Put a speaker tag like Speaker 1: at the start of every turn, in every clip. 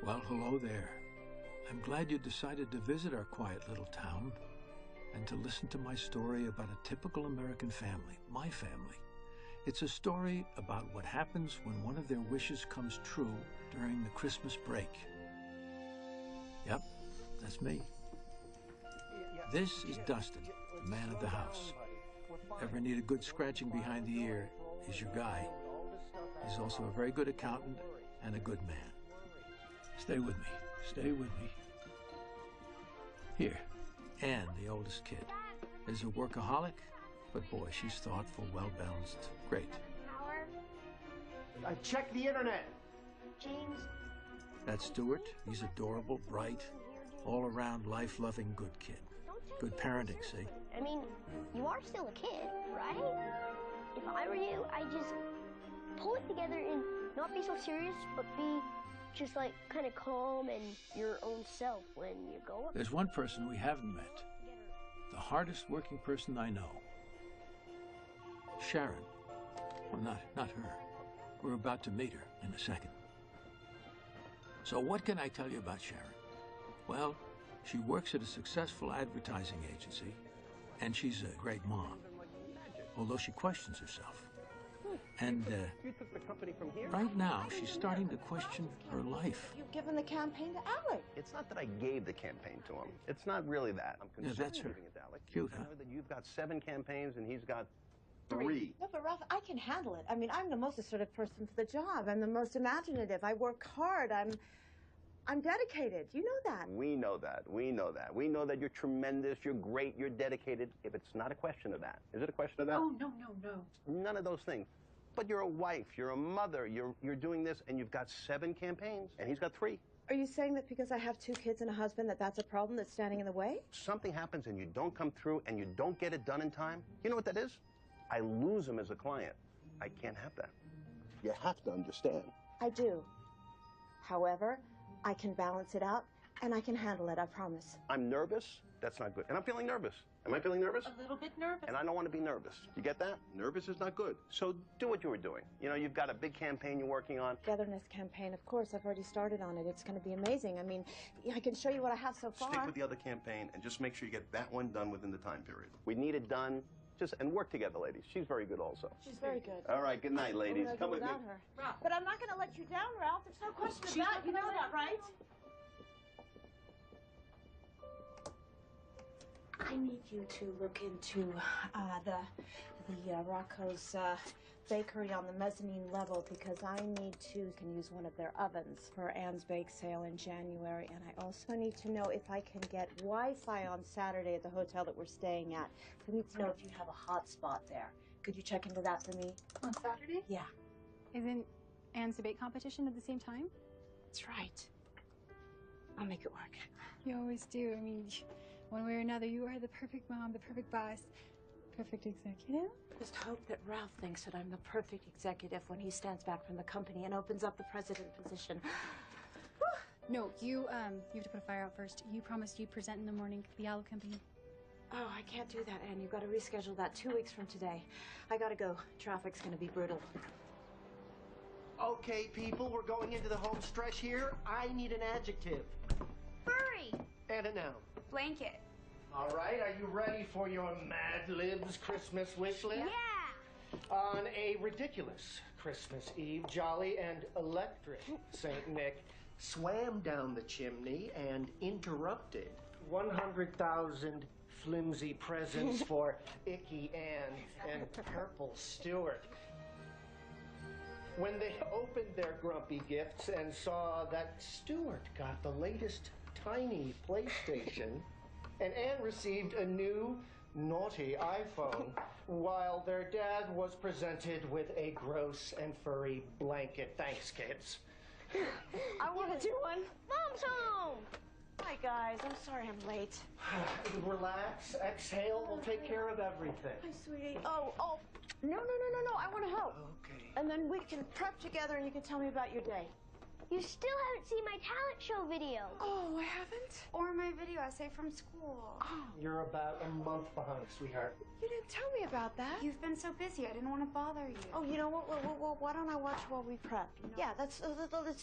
Speaker 1: Well, hello there. I'm glad you decided to visit our quiet little town and to listen to my story about a typical American family, my family. It's a story about what happens when one of their wishes comes true during the Christmas break. Yep, that's me. This is Dustin, the man of the house. Ever need a good scratching behind the ear is your guy. He's also a very good accountant and a good man. Stay with me. Stay with me. Here, Anne, the oldest kid, is a workaholic, but boy, she's thoughtful, well-balanced, great.
Speaker 2: I checked the internet.
Speaker 3: James.
Speaker 1: That's Stuart. He's adorable, bright, all-around, life-loving, good kid. Good parenting, see?
Speaker 3: I mean, you are still a kid, right? If I were you, I'd just pull it together and not be so serious, but be just like kind of calm and your own self when you go up.
Speaker 1: There's one person we haven't met. The hardest working person I know. Sharon. Well, not her. We're about to meet her in a second. So what can I tell you about Sharon? Well, she works at a successful advertising agency, and she's a great mom, although she questions herself. And right now, she's starting to question her life.
Speaker 4: You've given the campaign to Alec.
Speaker 2: It's not that I gave the campaign to him. It's not really that. I'm
Speaker 1: Yeah, that's her.
Speaker 2: giving it to Alec.
Speaker 1: Cute, huh?
Speaker 2: That you've got 7 campaigns and he's got 3.
Speaker 4: No, but Ralph, I can handle it. I mean, I'm the most assertive person for the job. I'm the most imaginative. I work hard. I'm dedicated. You know that.
Speaker 2: We know that. We know that. We know that you're tremendous, you're great, you're dedicated. If it's not a question of that. Is it a question of that?
Speaker 4: Oh, no.
Speaker 2: None of those things. But you're a wife, you're a mother, you're doing this, and you've got 7 campaigns, and he's got 3.
Speaker 4: Are you saying that because I have 2 kids and a husband that's a problem that's standing in the way?
Speaker 2: Something happens and you don't come through and you don't get it done in time. You know what that is? I lose him as a client. I can't have that. You have to understand.
Speaker 4: I do. However, I can balance it out, and I can handle it, I promise.
Speaker 2: I'm nervous. That's not good. And I'm feeling nervous. Am I feeling nervous?
Speaker 4: A little bit nervous.
Speaker 2: And I don't want to be nervous. You get that? Nervous is not good. So do what you were doing. You know, you've got a big campaign you're working on.
Speaker 4: Togetherness campaign, of course. I've already started on it. It's going to be amazing. I mean, I can show you what I have so far.
Speaker 2: Stick with the other campaign and just make sure you get that one done within the time period. We need it done. And work together, ladies. She's very good also.
Speaker 4: She's very good.
Speaker 2: All right, good night, ladies. Come with me.
Speaker 4: Her. But I'm not going to let you down, Ralph. There's no question about it. You know that, right? I need you to look into the Rocco's bakery on the mezzanine level because I need to can use one of their ovens for Anne's bake sale in January, and I also need to know if I can get Wi-Fi on Saturday at the hotel that we're staying at. I need to know if you have a hot spot there. Could you check into that for me?
Speaker 5: On Saturday?
Speaker 4: Yeah.
Speaker 5: Isn't Anne's debate competition at the same time?
Speaker 4: That's right. I'll make it work.
Speaker 5: You always do. I mean, one way or another, you are the perfect mom, the perfect boss, perfect executive.
Speaker 4: Just hope that Ralph thinks that I'm the perfect executive when he stands back from the company and opens up the president position.
Speaker 5: No, you have to put a fire out first. You promised you'd present in the morning for the Owl Company.
Speaker 4: Oh, I can't do that, Anne. You've got to reschedule that 2 weeks from today. I gotta go. Traffic's gonna be brutal.
Speaker 6: Okay, people, we're going into the home stretch here. I need an adjective.
Speaker 3: Furry.
Speaker 6: And a noun.
Speaker 5: Blanket.
Speaker 6: All right, are you ready for your Mad Libs Christmas wish list?
Speaker 3: Yeah.
Speaker 6: On a ridiculous Christmas Eve, jolly and electric St. Nick swam down the chimney and interrupted 100,000 flimsy presents for Icky Ann and Purple Stewart. When they opened their grumpy gifts and saw that Stewart got the latest tiny PlayStation, and Anne received a new naughty iPhone, while their dad was presented with a gross and furry blanket. Thanks, kids.
Speaker 4: I want to do one.
Speaker 3: Mom's home.
Speaker 4: Hi, guys. I'm sorry I'm late.
Speaker 6: Relax, exhale, we'll take care of everything.
Speaker 4: Hi, sweetie. Oh. No. I want to help.
Speaker 6: Okay.
Speaker 4: And then we can prep together and you can tell me about your day.
Speaker 3: You still haven't seen my talent show video.
Speaker 5: Oh, I haven't? Or my my video essay from school.
Speaker 6: You're about a month behind, sweetheart.
Speaker 4: You didn't tell me about that.
Speaker 5: You've been so busy, I didn't want to bother you.
Speaker 4: Oh, you know what? Why don't I watch while we prep? Yeah, let's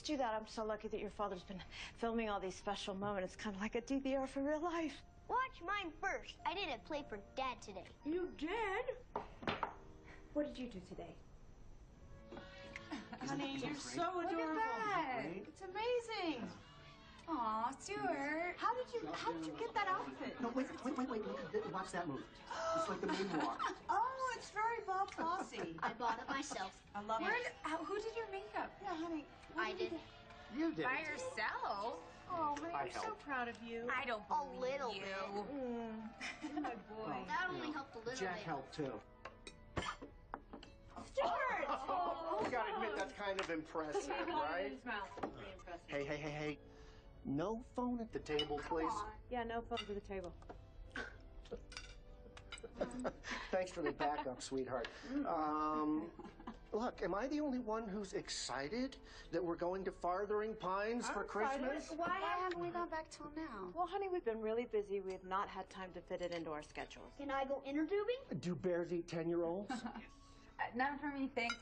Speaker 4: do that. I'm so lucky that your father's been filming all these special moments. It's kind of like a DVR for real life.
Speaker 3: Watch mine first. I did a play for Dad today.
Speaker 4: You did? What did you do today? Honey, you're so adorable.
Speaker 5: Look at that. It's amazing. Aw, Stuart. How did you get that outfit?
Speaker 6: No, wait. Watch that movie. It's like the moonwalk.
Speaker 4: Oh, it's very Bob Fosse.
Speaker 3: I bought it myself.
Speaker 4: I love it.
Speaker 5: Who did your makeup?
Speaker 4: Yeah, honey.
Speaker 3: I did.
Speaker 6: You did.
Speaker 5: By yourself?
Speaker 4: Oh, honey,
Speaker 6: I
Speaker 4: I'm so
Speaker 6: helped.
Speaker 4: proud of you.
Speaker 5: I don't
Speaker 3: A
Speaker 5: believe
Speaker 3: little
Speaker 5: you.
Speaker 3: bit.
Speaker 4: My boy.
Speaker 3: That only helped a little
Speaker 6: Jack
Speaker 3: bit.
Speaker 6: helped too.
Speaker 4: Stuart!
Speaker 6: You gotta admit that's kind of impressive, right? Hey. No phone at the table, please.
Speaker 4: Yeah, no phone to the table.
Speaker 6: Thanks for the backup, sweetheart. Look, am I the only one who's excited that we're going to Farthering Pines for Christmas?
Speaker 5: Why haven't we gone back till now?
Speaker 4: Well, honey, we've been really busy. We have not had time to fit it into our schedules.
Speaker 3: Can I go inner tubing?
Speaker 6: Do bears eat 10-year-olds?
Speaker 5: None for me, thanks.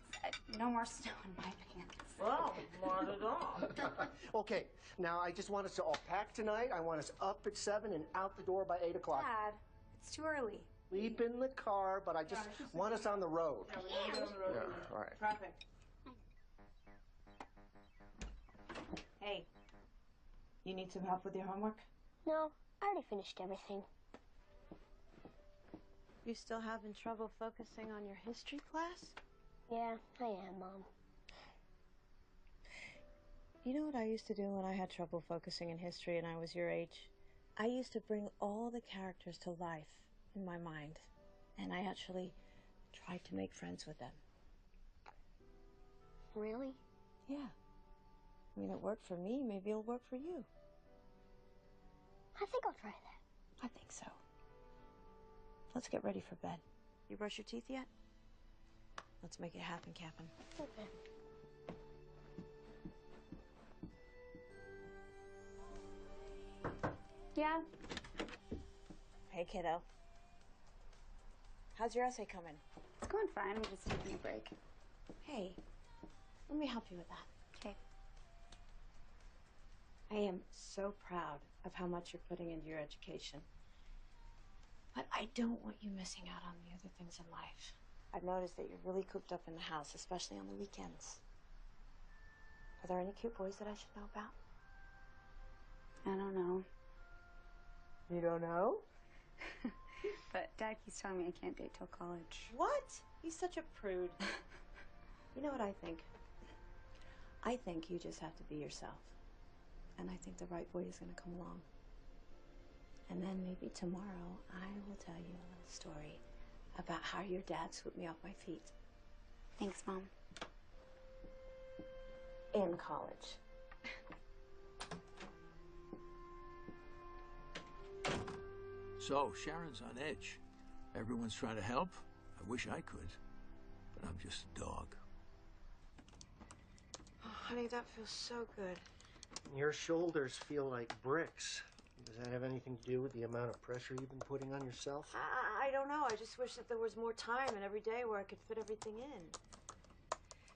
Speaker 5: No more snow in my pants.
Speaker 4: Well, not at all.
Speaker 6: Okay, now I just want us to all pack tonight. I want us up at 7 and out the door by 8 o'clock.
Speaker 5: Dad, it's too early.
Speaker 6: Sleep in the car, but I just want us on the road.
Speaker 4: Yeah,
Speaker 6: All right.
Speaker 4: Traffic. Hey, you need some help with your homework?
Speaker 3: No, I already finished everything.
Speaker 4: You still having trouble focusing on your history class?
Speaker 3: Yeah, I am, Mom.
Speaker 4: You know what I used to do when I had trouble focusing in history and I was your age? I used to bring all the characters to life in my mind, and I actually tried to make friends with them.
Speaker 3: Really?
Speaker 4: Yeah. I mean, it worked for me. Maybe it'll work for you.
Speaker 3: I think I'll try that.
Speaker 4: I think so. Let's get ready for bed. You brush your teeth yet? Let's make it happen, Captain.
Speaker 3: Okay. Yeah?
Speaker 4: Hey, kiddo. How's your essay coming?
Speaker 5: It's going fine. I'm just taking a break.
Speaker 4: Hey, let me help you with that.
Speaker 5: Okay.
Speaker 4: I am so proud of how much you're putting into your education. But I don't want you missing out on the other things in life. I've noticed that you're really cooped up in the house, especially on the weekends. Are there any cute boys that I should know about?
Speaker 5: I don't know.
Speaker 4: You don't know?
Speaker 5: But Dad keeps telling me I can't date till college.
Speaker 4: What? He's such a prude. You know what I think? I think you just have to be yourself. And I think the right boy is going to come along. And then maybe tomorrow I will tell you a little story about how your dad swooped me off my feet.
Speaker 5: Thanks, Mom.
Speaker 4: In college.
Speaker 1: So, Sharon's on edge. Everyone's trying to help. I wish I could, but I'm just a dog.
Speaker 4: Oh, honey, that feels so good.
Speaker 6: Your shoulders feel like bricks. Does that have anything to do with the amount of pressure you've been putting on yourself?
Speaker 4: I don't know. I just wish that there was more time and every day where I could fit everything in.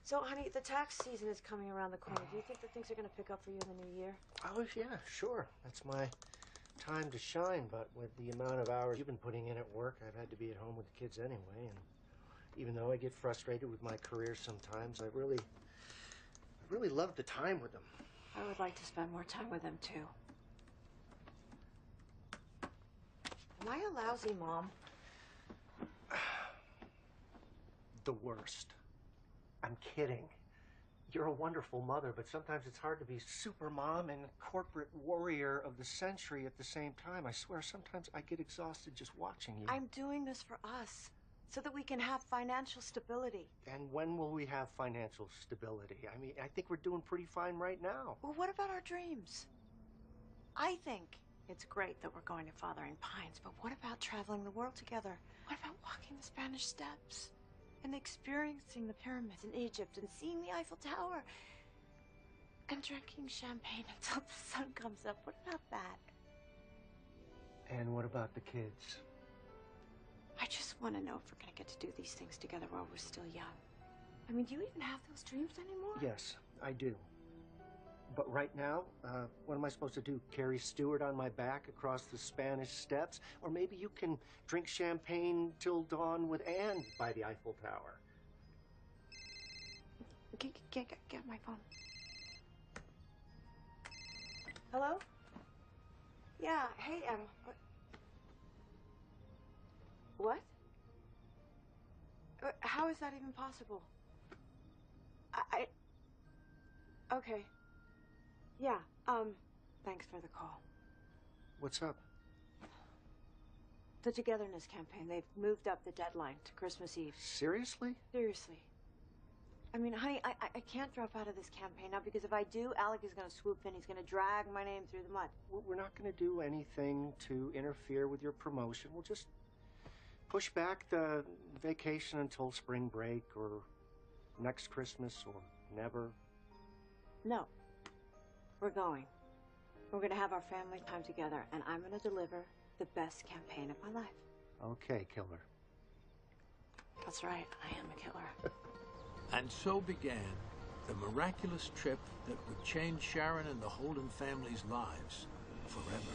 Speaker 4: So, honey, the tax season is coming around the corner. Do you think that things are going to pick up for you in the new year?
Speaker 6: Oh, yeah, sure. That's my time to shine, but with the amount of hours you've been putting in at work, I've had to be at home with the kids anyway, and even though I get frustrated with my career sometimes, I really love the time with them.
Speaker 4: I would like to spend more time with them, too. Am I a lousy mom?
Speaker 6: The worst. I'm kidding. You're a wonderful mother, but sometimes it's hard to be super mom and corporate warrior of the century at the same time. I swear, sometimes I get exhausted just watching you.
Speaker 4: I'm doing this for us, so that we can have financial stability.
Speaker 6: And when will we have financial stability? I mean, I think we're doing pretty fine right now.
Speaker 4: Well, what about our dreams? I think it's great that we're going to Farthering Pines, but what about traveling the world together? What about walking the Spanish Steps? And experiencing the pyramids in Egypt and seeing the Eiffel Tower and drinking champagne until the sun comes up. What about that?
Speaker 6: And what about the kids?
Speaker 4: I just want to know if we're going to get to do these things together while we're still young. I mean, do you even have those dreams anymore?
Speaker 6: Yes, I do. But right now, what am I supposed to do? Carry Stuart on my back across the Spanish Steps? Or maybe you can drink champagne till dawn with Anne by the Eiffel Tower.
Speaker 4: Get my phone. Hello? Yeah, hey, what? How is that even possible? Okay. Yeah, thanks for the call.
Speaker 6: What's up?
Speaker 4: The Togetherness campaign, they've moved up the deadline to Christmas Eve.
Speaker 6: Seriously?
Speaker 4: Seriously. I mean, honey, I can't drop out of this campaign now because if I do, Alec is going to swoop in. He's going to drag my name through the mud.
Speaker 6: We're not going to do anything to interfere with your promotion. We'll just push back the vacation until spring break or next Christmas or never.
Speaker 4: No. We're going. We're going to have our family time together, and I'm going to deliver the best campaign of my life.
Speaker 6: Okay, killer.
Speaker 4: That's right. I am a killer.
Speaker 1: And so began the miraculous trip that would change Sharon and the Holden family's lives forever.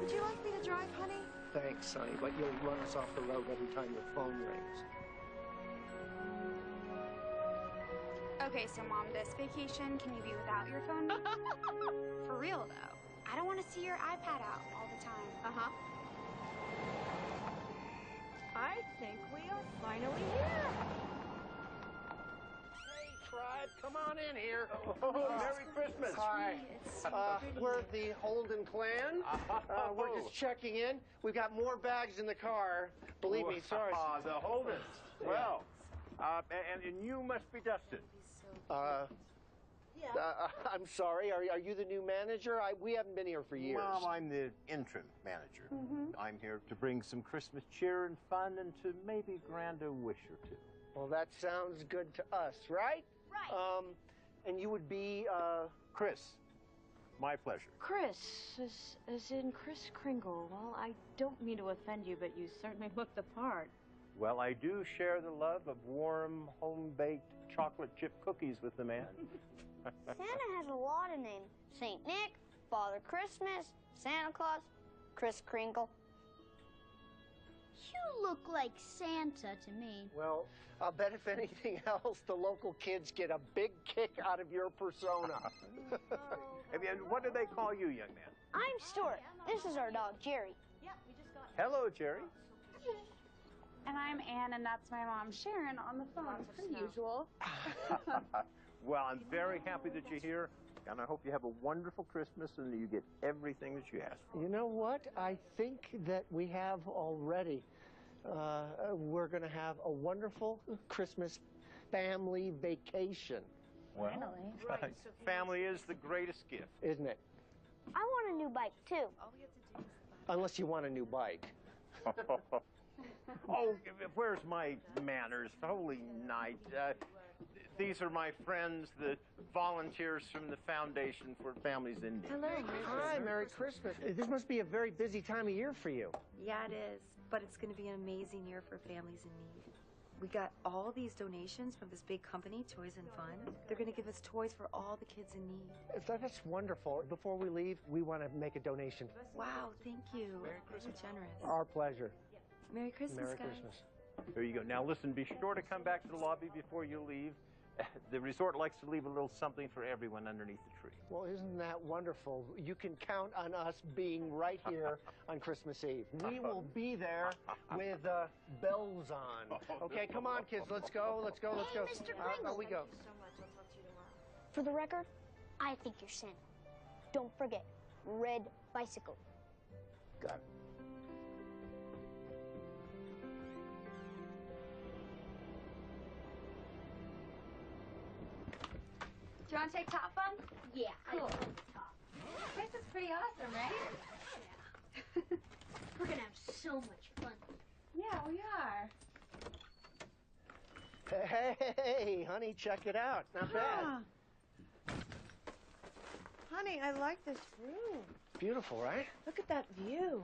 Speaker 4: Would you like me to drive, honey?
Speaker 6: Thanks, honey, but you'll run us off the road every time your phone rings.
Speaker 7: Okay, so Mom, this vacation, can you be without your phone? For real, though. I don't want to see your iPad out all the time.
Speaker 3: Uh-huh. I think we are finally here.
Speaker 2: Hey, tribe, come on in here. Merry Christmas.
Speaker 6: Hi. We're the Holden clan. We're just checking in. We've got more bags in the car. Believe me, sorry.
Speaker 2: The Holdens. Well, and you must be Dustin.
Speaker 6: I'm sorry. Are you the new manager? We haven't been here for years.
Speaker 2: Mom, I'm the interim manager. I'm here to bring some Christmas cheer and fun and to maybe grant a wish or two.
Speaker 6: Well, that sounds good to us, right?
Speaker 3: Right.
Speaker 6: And you would be,
Speaker 2: Chris, my pleasure.
Speaker 4: Chris, as in Kris Kringle. Well, I don't mean to offend you, but you certainly look the part.
Speaker 2: Well, I do share the love of warm, home-baked chocolate chip cookies with the man.
Speaker 3: Santa has a lot of names. Saint Nick, Father Christmas, Santa Claus, Kris Kringle.
Speaker 8: You look like Santa to me.
Speaker 6: well, I'll bet if anything else, the local kids get a big kick out of your persona.
Speaker 2: And what do they call you, young man?
Speaker 3: I'm Stuart. This is our dog, Jerry.
Speaker 2: Hello, Jerry.
Speaker 7: And I'm Anne, and that's my mom, Sharon, on the phone, per usual.
Speaker 2: Well, I'm very happy that you're here, and I hope you have a wonderful Christmas and that you get everything that you asked for.
Speaker 6: You know what? I think that we have already. We're going to have a wonderful Christmas family vacation.
Speaker 2: Well, family is the greatest gift.
Speaker 6: Isn't it?
Speaker 3: I want a new bike, too.
Speaker 6: Unless you want a new bike.
Speaker 2: Oh, where's my manners? Holy night. These are my friends, the volunteers from the Foundation for Families in Need.
Speaker 4: Hello.
Speaker 6: Hi, Merry Christmas. This must be a very busy time of year for you.
Speaker 9: Yeah, it is. But it's going to be an amazing year for families in need. We got all these donations from this big company, Toys and Fun. They're going to give us toys for all the kids in need.
Speaker 6: That's wonderful. Before we leave, we want to make a donation.
Speaker 9: Wow, thank you. You're so generous.
Speaker 6: Our pleasure.
Speaker 9: Merry Christmas,
Speaker 6: Merry
Speaker 9: guys.
Speaker 6: Christmas.
Speaker 2: There you go. Now listen, be sure to come back to the lobby before you leave. The resort likes to leave a little something for everyone underneath the tree.
Speaker 6: Well, isn't that wonderful? You can count on us being right here on Christmas Eve. We will be there with bells on. Okay, come on, kids. Let's go. Let's go. Let's go.
Speaker 8: Mr. Kringle.
Speaker 6: We go.
Speaker 3: For the record, I think you're Santa. Don't forget, red bicycle.
Speaker 2: Got it.
Speaker 7: Do you want to take top fun?
Speaker 3: Yeah,
Speaker 7: Cool.
Speaker 3: I love the top.
Speaker 7: This is pretty awesome, right?
Speaker 3: Yeah. We're gonna have so much fun.
Speaker 7: Yeah, we are.
Speaker 6: Hey, honey, check it out. Not bad.
Speaker 4: Honey, I like this room.
Speaker 6: Beautiful, right?
Speaker 4: Look at that view.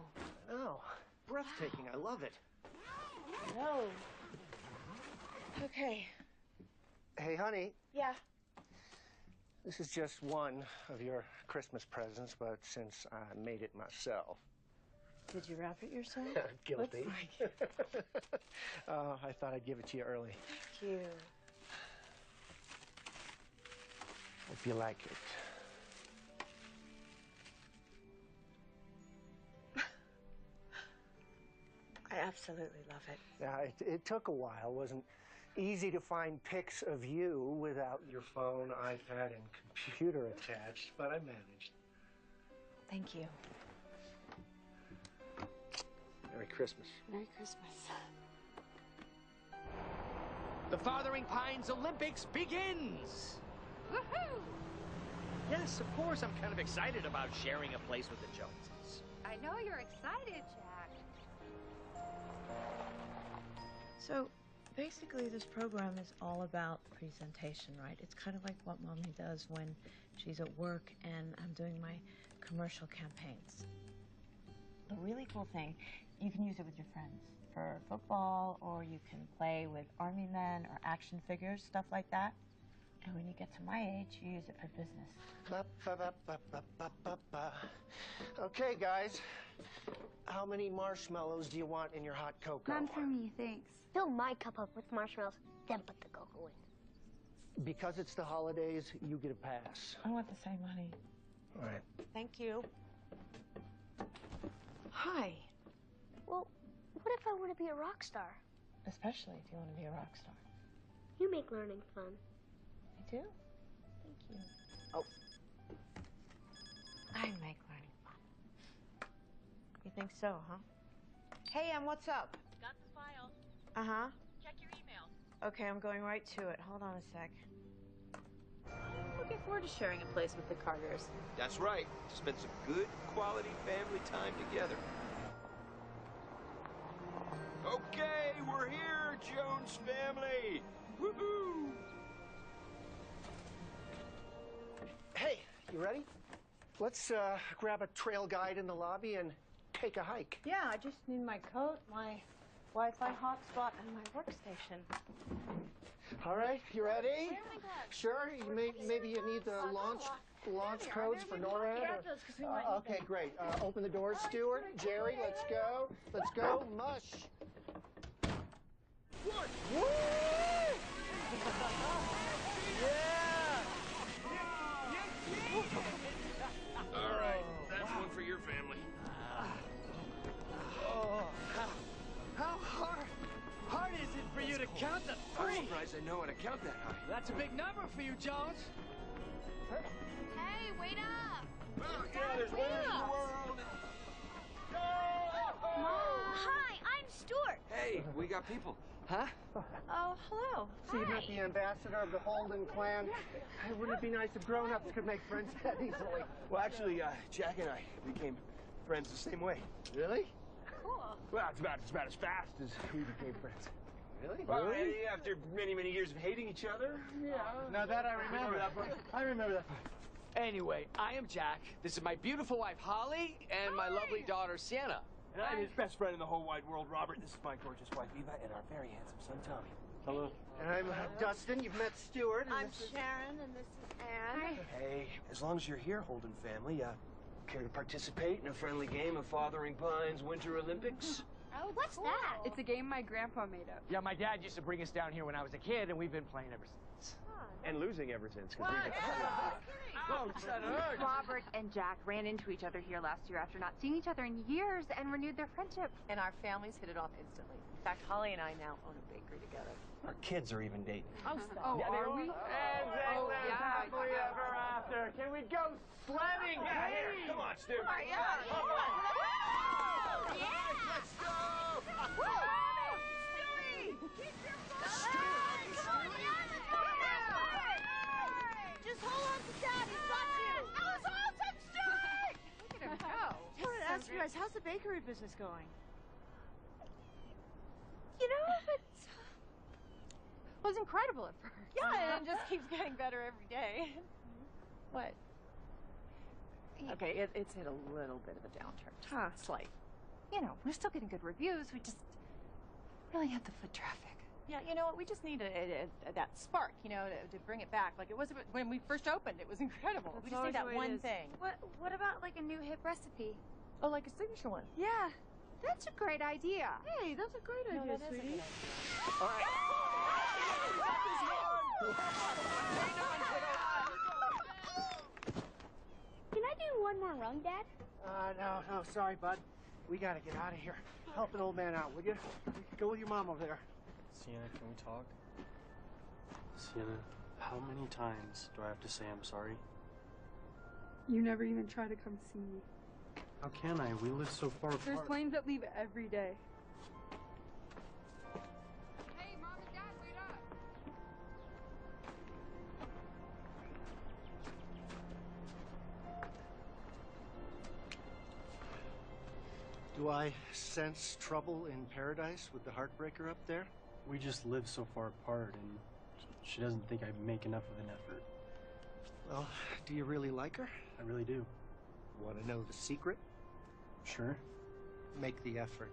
Speaker 6: Oh, breathtaking. I love it.
Speaker 4: Whoa. Okay.
Speaker 6: Hey, honey,
Speaker 4: Yeah.
Speaker 6: this is just one of your Christmas presents, but since I made it myself.
Speaker 4: Did you wrap it yourself?
Speaker 6: Guilty.
Speaker 4: Looks like.
Speaker 6: I thought I'd give it to you early.
Speaker 4: Thank you.
Speaker 6: Hope you like it.
Speaker 4: I absolutely love it.
Speaker 6: Yeah, it took a while. It wasn't easy to find pics of you without your phone, iPad, and computer attached, but I managed.
Speaker 4: Thank you.
Speaker 6: Merry Christmas.
Speaker 4: Merry Christmas.
Speaker 10: The Fathering Pines Olympics begins!
Speaker 7: Woohoo!
Speaker 10: Yes, of course, I'm kind of excited about sharing a place with the Joneses.
Speaker 7: I know you're excited, Jack.
Speaker 4: So, basically, this program is all about presentation, right? It's kind of like what Mommy does when she's at work and I'm doing my commercial campaigns. The really cool thing, you can use it with your friends for football, or you can play with army men or action figures, stuff like that. And when you get to my age, you use it for business.
Speaker 6: Okay, guys. How many marshmallows do you want in your hot cocoa?
Speaker 7: None for me, thanks.
Speaker 3: Fill my cup up with marshmallows, then put the cocoa in.
Speaker 6: Because it's the holidays, you get a pass.
Speaker 4: I want the same, honey.
Speaker 6: All right.
Speaker 4: Thank you. Hi.
Speaker 3: Well, what if I want to be a rock star?
Speaker 4: Especially if you want to be a rock star.
Speaker 3: You make learning fun.
Speaker 4: I do? Thank you. Oh. I make learning fun. You think so, huh? Hey, what's up?
Speaker 11: Got the file.
Speaker 4: Uh-huh.
Speaker 11: Check your email.
Speaker 4: Okay, I'm going right to it. Hold on a sec.
Speaker 11: I'm looking forward to sharing a place with the Carters.
Speaker 10: That's right. Spend some good quality family time together. Okay, we're here, Jones family. Woohoo!
Speaker 6: Hey, you ready? Let's grab a trail guide in the lobby and take a hike.
Speaker 4: Yeah, I just need my coat, my Wi-Fi hotspot, and my workstation.
Speaker 6: All right, you ready?
Speaker 4: Where are my gloves?
Speaker 6: Sure. Maybe you need the launch codes for NORAD.
Speaker 4: Grab those 'cause we might need
Speaker 6: Okay,
Speaker 4: them.
Speaker 6: great. Open the doors, Stuart. Jerry, let's go. Let's go. Mush.
Speaker 10: What?
Speaker 6: Woo!
Speaker 10: All right, that's one for your family.
Speaker 12: Oh, how hard is it for you to count to
Speaker 10: I'm
Speaker 12: 3?
Speaker 10: surprised I know how to count that high.
Speaker 12: That's a big number for you, Jones.
Speaker 7: Hey, wait up!
Speaker 10: Oh, yeah, there's one in the world.
Speaker 3: Hi, I'm Stuart.
Speaker 10: Hey, we got people.
Speaker 12: Huh?
Speaker 4: Oh, hello.
Speaker 6: So you met the ambassador of the Holden clan. Wouldn't it be nice if grown-ups could make friends that easily?
Speaker 10: Well, actually, Jack and I became friends the same way.
Speaker 6: Really?
Speaker 7: Cool.
Speaker 10: Well, it's about as fast as we became friends.
Speaker 6: Really?
Speaker 10: Well, after many, many years of hating each other, yeah.
Speaker 6: Now that I remember. I remember that part.
Speaker 12: Anyway, I am Jack. This is my beautiful wife, Holly, and my lovely daughter, Sienna.
Speaker 10: And I'm his best friend in the whole wide world, Robert. This is my gorgeous wife, Eva, and our very handsome son, Tommy.
Speaker 6: Hello. And I'm Dustin. You've met Stuart.
Speaker 4: I'm Sharon, and this is Anne.
Speaker 10: Hey, as long as you're here, Holden family, care to participate in a friendly game of Fathering Pines Winter Olympics?
Speaker 7: Oh, what's that? It's a game my grandpa made up.
Speaker 12: Yeah, my dad used to bring us down here when I was a kid, and we've been playing ever since.
Speaker 10: And losing ever since.
Speaker 12: Oh, shut up.
Speaker 11: Robert and Jack ran into each other here last year after not seeing each other in years and renewed their friendship. And our families hit it off instantly. In fact, Holly and I now own a bakery together.
Speaker 10: Our kids are even dating.
Speaker 11: Oh, stop.
Speaker 12: Yeah,
Speaker 11: are we?
Speaker 12: And
Speaker 11: Oh, yeah.
Speaker 12: happily ever after. Can we go sledding?
Speaker 10: Yeah, here, come on. on, Stu.
Speaker 11: Come on, yeah. Come on.
Speaker 10: Let's go.
Speaker 11: Just hold on to Dad. He's got you. Alice Halton, Stewie! Look at him go.
Speaker 9: I wanted to ask you guys, how's the bakery business going?
Speaker 11: You know, it was incredible at first. Yeah, and it just keeps getting better every day. What? Okay, it's hit a little bit of a downturn. Huh. Slight. You know, we're still getting good reviews. We just really have the foot traffic. Yeah, you know what? We just need that spark, you know, to bring it back. Like it was when we first opened. It was incredible.
Speaker 9: That's
Speaker 11: we just need that one thing.
Speaker 7: What about like a new hip recipe?
Speaker 11: Oh, like a signature one.
Speaker 7: Yeah, that's a great idea.
Speaker 9: Hey, that's a great idea,
Speaker 11: that is a
Speaker 9: sweetie.
Speaker 11: good idea.
Speaker 10: All right.
Speaker 3: Can I do one more rung, Dad?
Speaker 6: No, sorry, bud. We gotta get out of here. Help an old man out, will you? Go with your mom over there.
Speaker 13: Sienna, can we talk? Sienna, how many times do I have to say I'm sorry?
Speaker 5: You never even try to come see me.
Speaker 13: How can I? We live so far
Speaker 5: There's
Speaker 13: apart.
Speaker 5: planes that leave every day.
Speaker 7: Hey, Mom and Dad, wait up.
Speaker 6: Do I sense trouble in paradise with the heartbreaker up there?
Speaker 13: We just live so far apart, and she doesn't think I make enough of an effort.
Speaker 6: Well, do you really like her?
Speaker 13: I really do.
Speaker 6: Want to know the secret?
Speaker 13: Sure.
Speaker 6: Make the effort.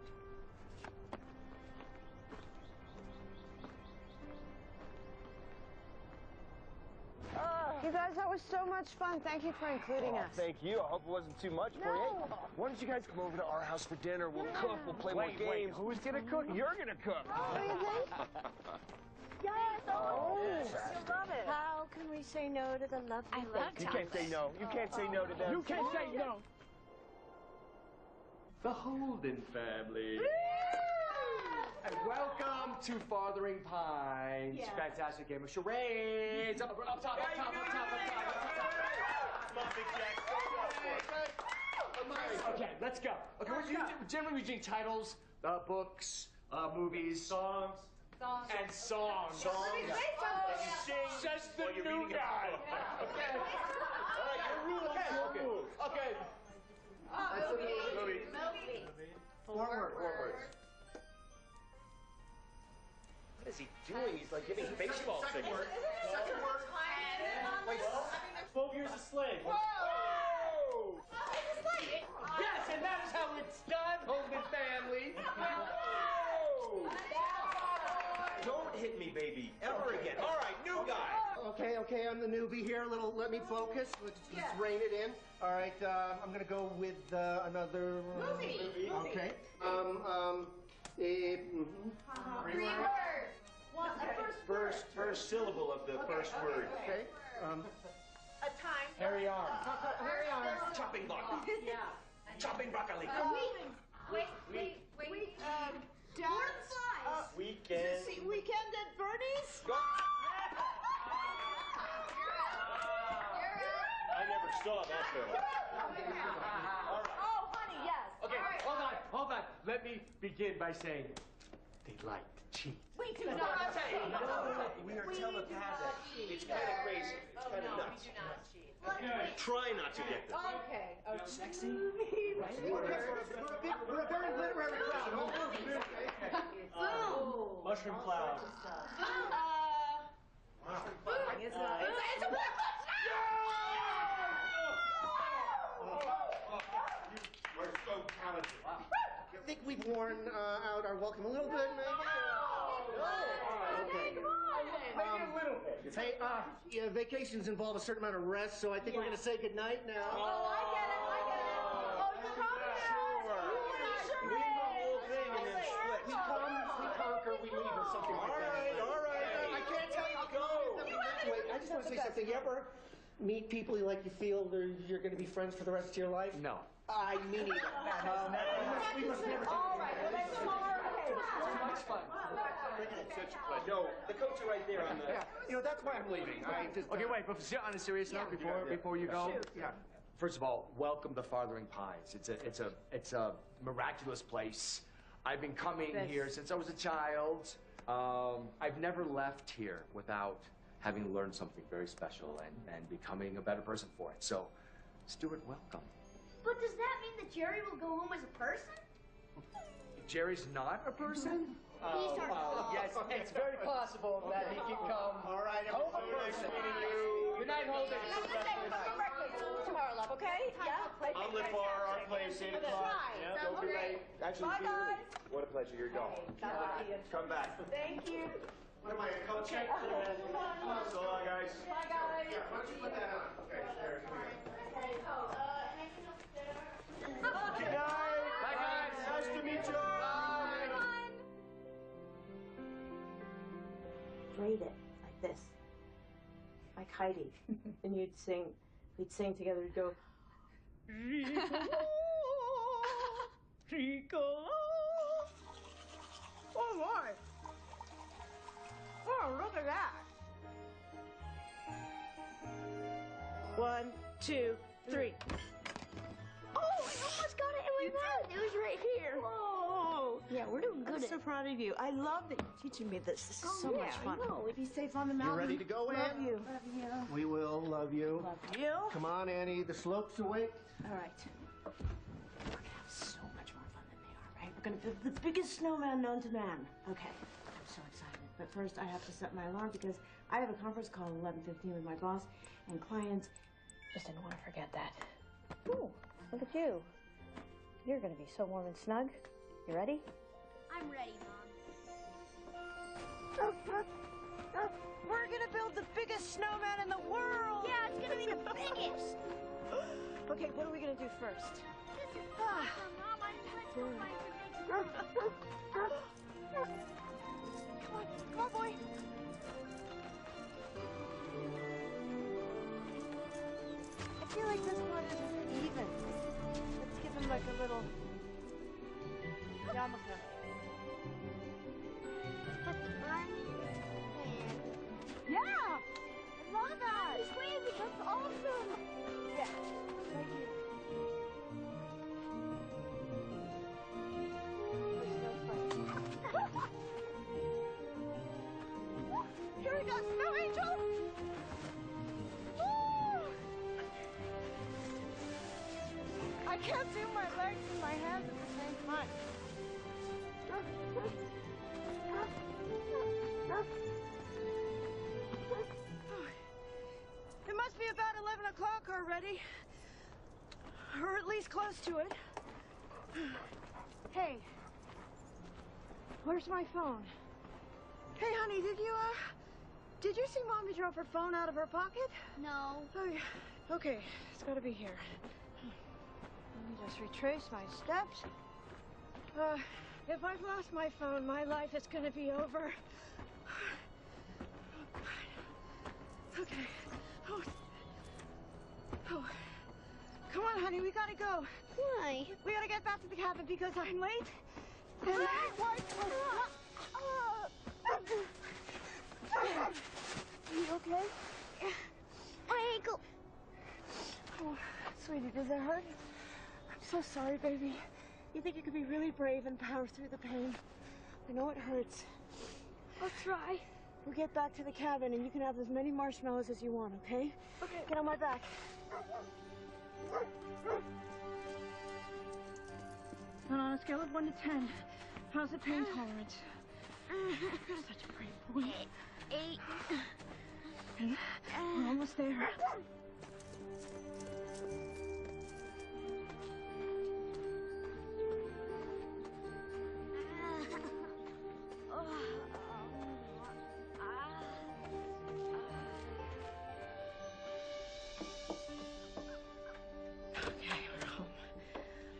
Speaker 9: You guys, that was so much fun. Thank you for including us.
Speaker 10: Thank you. I hope it wasn't too much for you. Hey, why don't you guys come over to our house for dinner? We'll cook. We'll play more games.
Speaker 12: Who's gonna cook?
Speaker 10: You're gonna cook.
Speaker 9: What do you think?
Speaker 3: Yes,
Speaker 9: Oh,
Speaker 3: you'll love it.
Speaker 9: How can we say no to the lovely
Speaker 10: You can't say no. You can't say no to them.
Speaker 12: You can't say no. The Holden family. And welcome to Fathering Pines.
Speaker 9: Yeah.
Speaker 12: Fantastic game of charades. Up top. Okay, let's go. Okay, generally we do titles, books, movies, songs. And songs. Says the new guy. Okay. All right, you're ruling. Okay. Movie.
Speaker 6: Forward.
Speaker 10: What is he doing? He's like giving baseball signals.
Speaker 6: Wait,
Speaker 13: 12 years a slave.
Speaker 12: Whoa! Yes, and that is how it's done, Holden family. Whoa!
Speaker 10: Don't hit me, baby. Ever again. All right, new guy.
Speaker 6: Okay, I'm the newbie here. Let me focus. Let's rein it in. All right, I'm gonna go with another movie. Okay.
Speaker 11: Three words.
Speaker 10: First syllable of the first word.
Speaker 6: Okay.
Speaker 11: A time.
Speaker 12: Hairy arm.
Speaker 10: Chopping block.
Speaker 11: Yeah.
Speaker 10: Chopping broccoli.
Speaker 11: Wait. Dad.
Speaker 10: Weekend.
Speaker 11: Weekend at Bernie's?
Speaker 10: Go. I never saw that film.
Speaker 11: Oh, honey, yes.
Speaker 12: Okay, hold on. Let me begin by saying they like to cheat.
Speaker 11: We do not cheat.
Speaker 10: We are telepathic. It's kind of crazy. It's kind of nuts. Try not to get them.
Speaker 11: Okay.
Speaker 13: Sexy.
Speaker 6: We're a very literary crowd.
Speaker 13: Mushroom cloud.
Speaker 11: It's a word.
Speaker 10: We're so talented.
Speaker 6: I think we've worn out our welcome a little bit, maybe. Okay.
Speaker 12: Maybe a little bit.
Speaker 6: Hey, yeah, vacations involve a certain amount of rest, so I think we're going to say goodnight now.
Speaker 11: Oh, I get it. Oh, you're coming out.
Speaker 10: We do the whole thing and then split.
Speaker 6: We come, we conquer, we leave, or something like that.
Speaker 10: All right.
Speaker 6: I can't tell you to go. Wait, I just want to say something. You ever meet people you feel you're going to be friends for the rest of your life?
Speaker 12: No.
Speaker 6: I mean it. We must never take
Speaker 11: All right. Well, that's tomorrow.
Speaker 12: It's fun.
Speaker 10: Such a pleasure. No, the coats are right there on the...
Speaker 6: Yeah, that's why I'm leaving.
Speaker 12: Okay, wait, but on a serious note, before you go, First of all, welcome to Farthing Pines. It's a miraculous place. I've been coming here since I was a child. I've never left here without having learned something very special and becoming a better person for it. So, Stuart, welcome.
Speaker 3: But does that mean that Jerry will go home as a person?
Speaker 12: Jerry's not a person? Yes, it's very possible that he can come home a person. Good night, Holden.
Speaker 11: Tomorrow, love, okay? Yeah?
Speaker 10: I'll live for our place, 8 o'clock. Yeah, don't be late. Actually,
Speaker 11: Bye, guys.
Speaker 10: what a pleasure. You're gone. Come back.
Speaker 11: Thank you.
Speaker 6: What am I, a coach?
Speaker 11: Okay.
Speaker 10: So long, guys.
Speaker 11: Bye, guys.
Speaker 6: Yeah, why don't you put that on? Okay, there, here we go.
Speaker 10: Good night.
Speaker 12: Bye, guys.
Speaker 10: Nice to meet you.
Speaker 4: Braid it like this, like Heidi, and we'd sing together. We'd go, Rico. Oh my! Oh, look at that! 1, 2, 3.
Speaker 3: Oh, I almost got it in my mouth. It was right here.
Speaker 4: Whoa!
Speaker 3: Yeah, we're doing good.
Speaker 4: I'm so proud of you. I love that you're teaching me this. This is so much fun.
Speaker 3: I know.
Speaker 4: Be safe on the mountain.
Speaker 6: You ready to go, Ann?
Speaker 4: Love you.
Speaker 6: We will love you.
Speaker 4: Love you.
Speaker 6: Come on, Annie. The slope's away.
Speaker 4: All right. We're gonna have so much more fun than they are, right? We're gonna build the biggest snowman known to man. Okay. I'm so excited. But first, I have to set my alarm because I have a conference call at 11:15 with my boss and clients. Just didn't want to forget that. Ooh, look at you. You're gonna be so warm and snug. You ready?
Speaker 3: I'm ready, Mom.
Speaker 4: We're gonna build the biggest snowman in the world!
Speaker 3: Yeah, it's gonna be the biggest!
Speaker 4: Okay, what are we gonna do first?
Speaker 3: This is awesome, Mom. I just went to my
Speaker 4: Come on, boy. I feel like this one isn't even. Let's give him like a little yarmulke.
Speaker 3: Put the arm in his hand.
Speaker 4: Yeah! I love that!
Speaker 3: He's waving. That's awesome!
Speaker 4: Yeah, right here. Here we go, Snow Angel! Woo! I can't do my legs and my hands at the same time. It must be about 11 o'clock already. Or at least close to it. Hey. Where's my phone? Hey, honey, did you see Mommy drop her phone out of her pocket?
Speaker 3: No.
Speaker 4: Oh, yeah. Okay, it's gotta be here. Let me just retrace my steps. If I've lost my phone, my life is gonna be over. Okay. Oh. Come on, honey, we gotta go.
Speaker 3: Why?
Speaker 4: We gotta get back to the cabin because I'm late. And you okay?
Speaker 3: My ankle.
Speaker 4: Oh, sweetie, does that hurt? I'm so sorry, baby. You think you could be really brave and power through the pain? I know it hurts.
Speaker 3: I'll try.
Speaker 4: We'll get back to the cabin and you can have as many marshmallows as you want, okay? Okay. Get on my back. And on a scale of 1 to 10, how's the pain tolerance? You're such a brave boy.
Speaker 3: 8.
Speaker 4: Okay, we're almost there.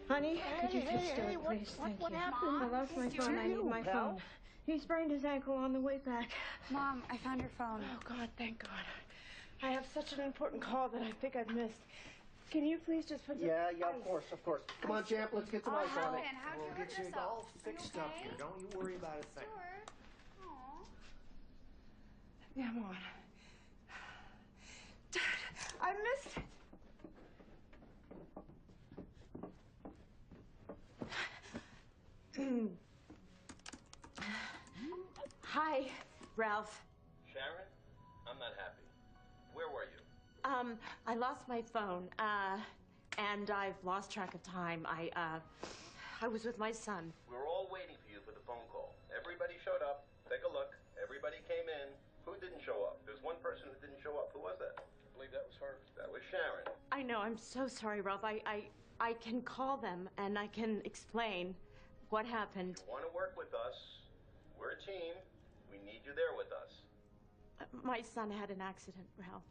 Speaker 4: Honey, could you fix Stuart, please? Thank you.
Speaker 7: What happened?
Speaker 4: I lost my phone. I need my phone. He sprained his ankle on the way back.
Speaker 7: Mom, I found your phone.
Speaker 4: Oh, God, thank God. I have such an important call that I think I've missed. Can you please just put
Speaker 6: Yeah, of course. Come on, champ, let's get some ice on it.
Speaker 7: How'd you
Speaker 12: We'll
Speaker 7: hurt
Speaker 12: get you
Speaker 7: yourself?
Speaker 12: all fixed up here. Don't you worry about a thing.
Speaker 4: Come on. Dad, I missed it. Hi, Ralph.
Speaker 2: Sharon, I'm not happy. Where were you?
Speaker 4: I lost my phone, and I've lost track of time. I was with my son.
Speaker 2: We were all waiting for you for the phone call. Everybody showed up. Take a look. Everybody came in. Who didn't show up? There's one person who didn't show up. Who was that? I believe that was her. That was Sharon.
Speaker 4: I know, I'm so sorry, Ralph. I can call them, and I can explain what happened.
Speaker 2: If you want to work with us, we're a team. We need you there with us.
Speaker 4: My son had an accident, Ralph.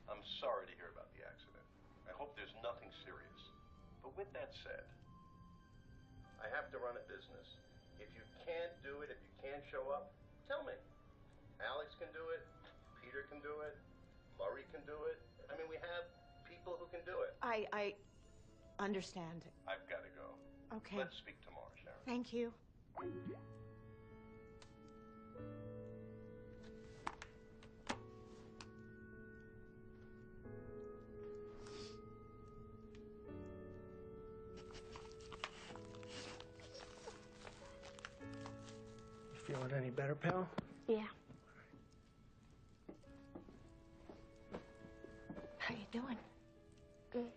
Speaker 2: I'm sorry to hear about the accident. I hope there's nothing serious. But with that said, I have to run a business. If you can't do it, if you can't show up, tell me. Alex can do it. Peter can do it. Murray can do it. I mean, we have people who can do it.
Speaker 4: I understand.
Speaker 2: I've got to go.
Speaker 4: Okay.
Speaker 2: Let's speak tomorrow, Sharon.
Speaker 4: Thank you.
Speaker 6: You feeling any better, pal?
Speaker 3: Yeah.
Speaker 4: How you doing?
Speaker 3: Good.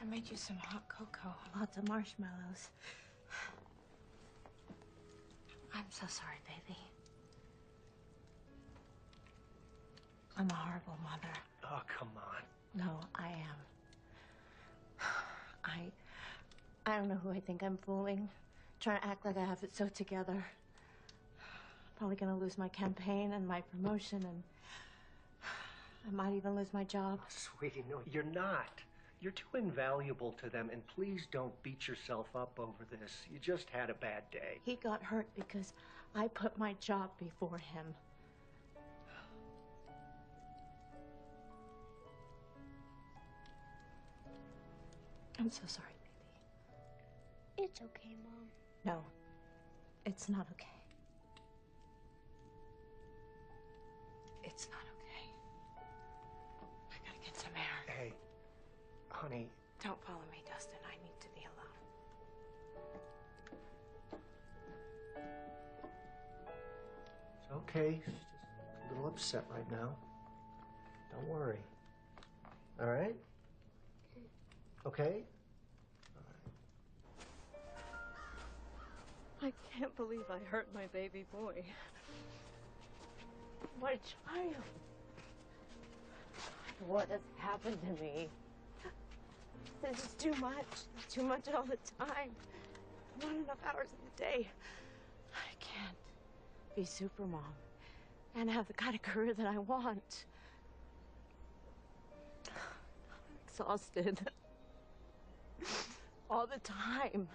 Speaker 4: I made you some hot cocoa, lots of marshmallows. I'm so sorry, baby. I'm a horrible mother.
Speaker 6: Oh, come on.
Speaker 4: No, I am. I don't know who I think I'm fooling. Trying to act like I have it so together. Probably gonna lose my campaign and my promotion, and I might even lose my job.
Speaker 6: Oh, sweetie, no, you're not. You're too invaluable to them, and please don't beat yourself up over this. You just had a bad day.
Speaker 4: He got hurt because I put my job before him. I'm so sorry, baby.
Speaker 3: It's okay, Mom.
Speaker 4: No, it's not okay. It's not okay. I gotta get some air.
Speaker 6: Hey, honey.
Speaker 4: Don't follow me, Dustin. I need to be alone.
Speaker 6: It's okay. She's just a little upset right now. Don't worry. All right? Okay?
Speaker 4: I can't believe I hurt my baby boy. My child. What has happened to me? This is too much. Too much all the time. Not enough hours in the day. I can't be super mom and have the kind of career that I want. I'm exhausted. All the time.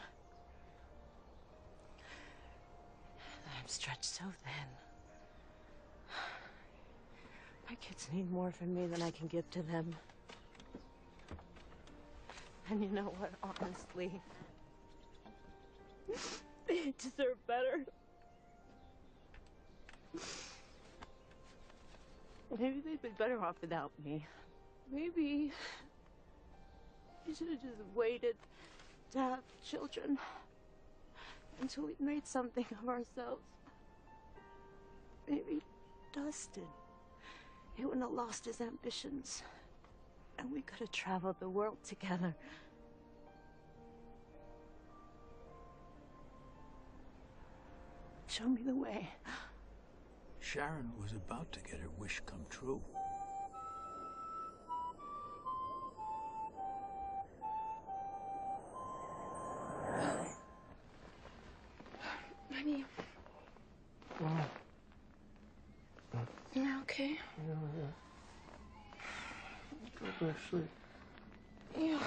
Speaker 4: I'm stretched so thin. My kids need more from me than I can give to them. And you know what, honestly? They deserve better. Maybe they'd be better off without me. Maybe we should have just waited to have children until we'd made something of ourselves. Maybe Dustin, he wouldn't have lost his ambitions, and we could have traveled the world together. Show me the way.
Speaker 1: Sharon was about to get her wish come true.
Speaker 4: Honey. You okay?
Speaker 6: Yeah. Go back to sleep.
Speaker 4: Yeah.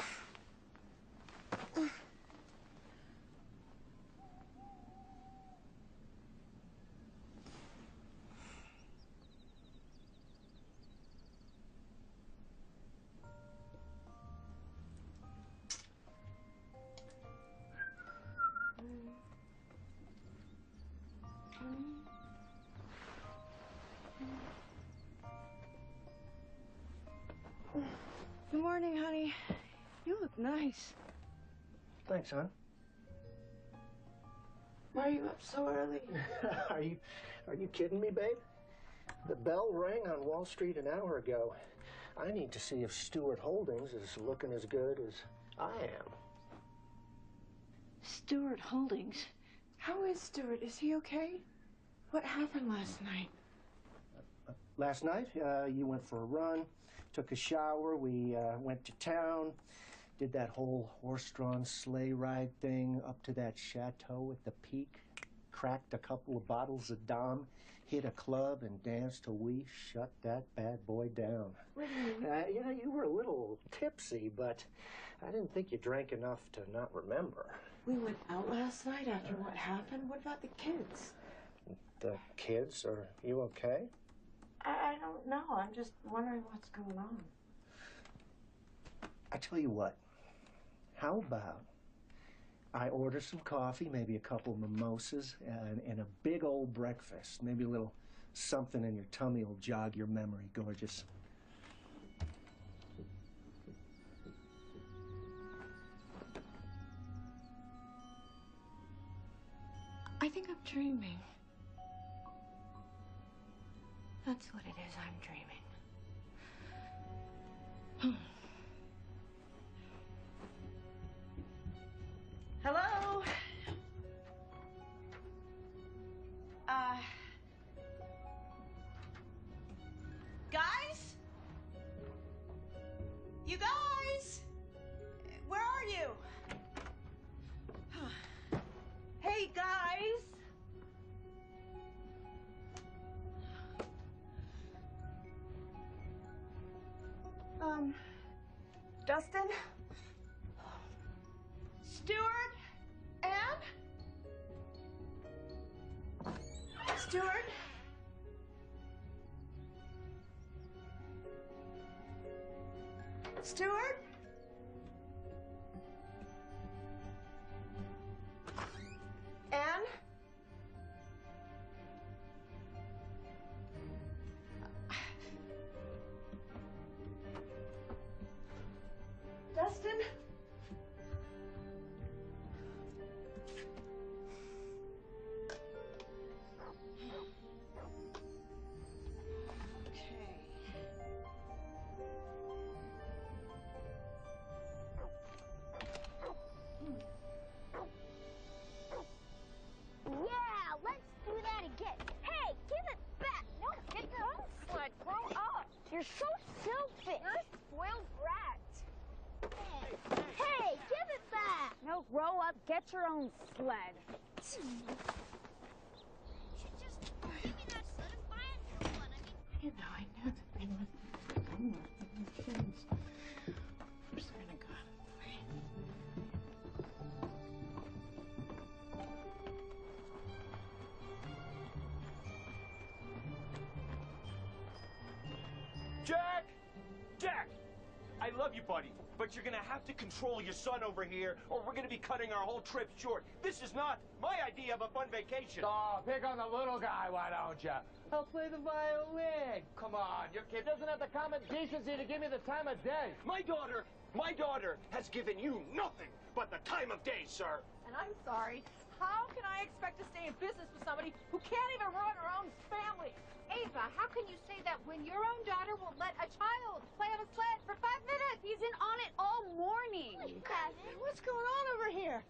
Speaker 4: Good morning, honey. You look nice.
Speaker 6: Thanks, hon.
Speaker 4: Why are you up so early?
Speaker 6: Are you kidding me, babe? The bell rang on Wall Street an hour ago. I need to see if Stewart Holdings is looking as good as I am.
Speaker 4: Stewart Holdings? How is Stewart? Is he okay? What happened last night?
Speaker 6: Last night, you went for a run, took a shower, we went to town, did that whole horse-drawn sleigh ride thing up to that chateau at the peak, cracked a couple of bottles of Dom, hit a club, and danced till we shut that bad boy down.
Speaker 4: What do you mean?
Speaker 6: You know, you were a little tipsy, but I didn't think you drank enough to not remember.
Speaker 4: We went out last night after what happened. What about the kids?
Speaker 6: The kids, are you okay?
Speaker 4: I don't know. I'm just wondering what's going on.
Speaker 6: I tell you what, how about I order some coffee, maybe a couple of mimosas, and a big old breakfast. Maybe a little something in your tummy will jog your memory, gorgeous.
Speaker 4: I think I'm dreaming. That's what it is, I'm dreaming. Hello? Guys? You guys? Where are you? Hey, guys? Dustin? Stewart? Ann? Stewart? Stewart? Ann? Dustin?
Speaker 3: Yeah, let's do that again. Hey, give it back. No, get your own sled. Grow up. You're so selfish. You're a spoiled brat. Hey, give it back.
Speaker 7: No, grow up, get your own sled.
Speaker 8: You should just give me that sled and buy a new one.
Speaker 4: You know, I know that they must have done that with the kids. I swear to God.
Speaker 10: Jack! Jack! I love you, buddy, but you're gonna have to control your son over here, or we're gonna be cutting our whole trip short. This is not my idea of a fun vacation.
Speaker 12: Oh, pick on the little guy, why don't you? I'll play the violin. Come on, your kid doesn't have the common decency to give me the time of day.
Speaker 10: My daughter has given you nothing but the time of day, sir.
Speaker 11: And I'm sorry, how can I expect to stay in business with somebody who can't even run her own family?
Speaker 7: Ava, how can you say that when your own daughter will let a child play on a sled for 5 minutes? He's been on it all morning.
Speaker 4: What's going on over here?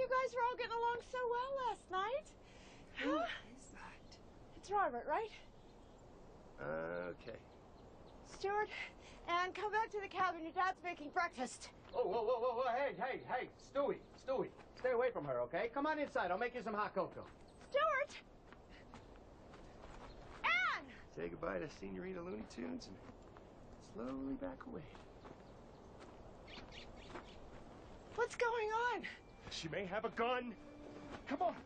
Speaker 4: You guys were all getting along so well last night.
Speaker 10: Who is that?
Speaker 4: It's Robert, right?
Speaker 10: Okay.
Speaker 4: Stewart, and come back to the cabin. Your dad's making breakfast.
Speaker 12: Oh, whoa, whoa, whoa, whoa, hey, Stewie. Stay away from her, okay? Come on inside, I'll make you some hot cocoa.
Speaker 4: Stewart! Ann!
Speaker 10: Say goodbye to Senorita Looney Tunes and slowly back away.
Speaker 4: What's going on?
Speaker 10: She may have a gun. Come on.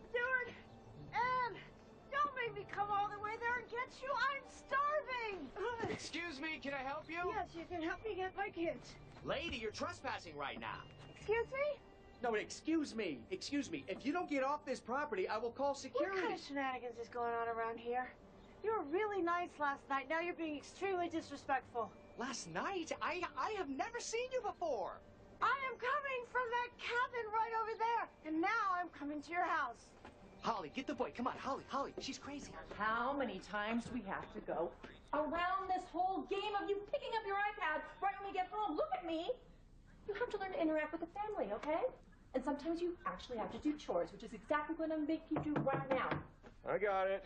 Speaker 4: Stewart! Ann! Don't make me come all the way there and get you. I'm starving!
Speaker 12: Excuse me, can I help you?
Speaker 4: Yes, you can help me get my kids.
Speaker 12: Lady, you're trespassing right now.
Speaker 4: Excuse me?
Speaker 12: No, excuse me. If you don't get off this property, I will call security.
Speaker 4: What kind of shenanigans is going on around here? You were really nice last night. Now you're being extremely disrespectful.
Speaker 6: Last night? I have never seen you before.
Speaker 4: I am coming from that cabin right over there, and now I'm coming to your house.
Speaker 6: Holly, get the boy. Come on, Holly, she's crazy.
Speaker 11: How many times do we have to go around this whole game of you picking up your iPad right when we get home? Look at me. You have to learn to interact with the family, okay? And sometimes you actually have to do chores, which is exactly what I'm making you do right now.
Speaker 10: I got it.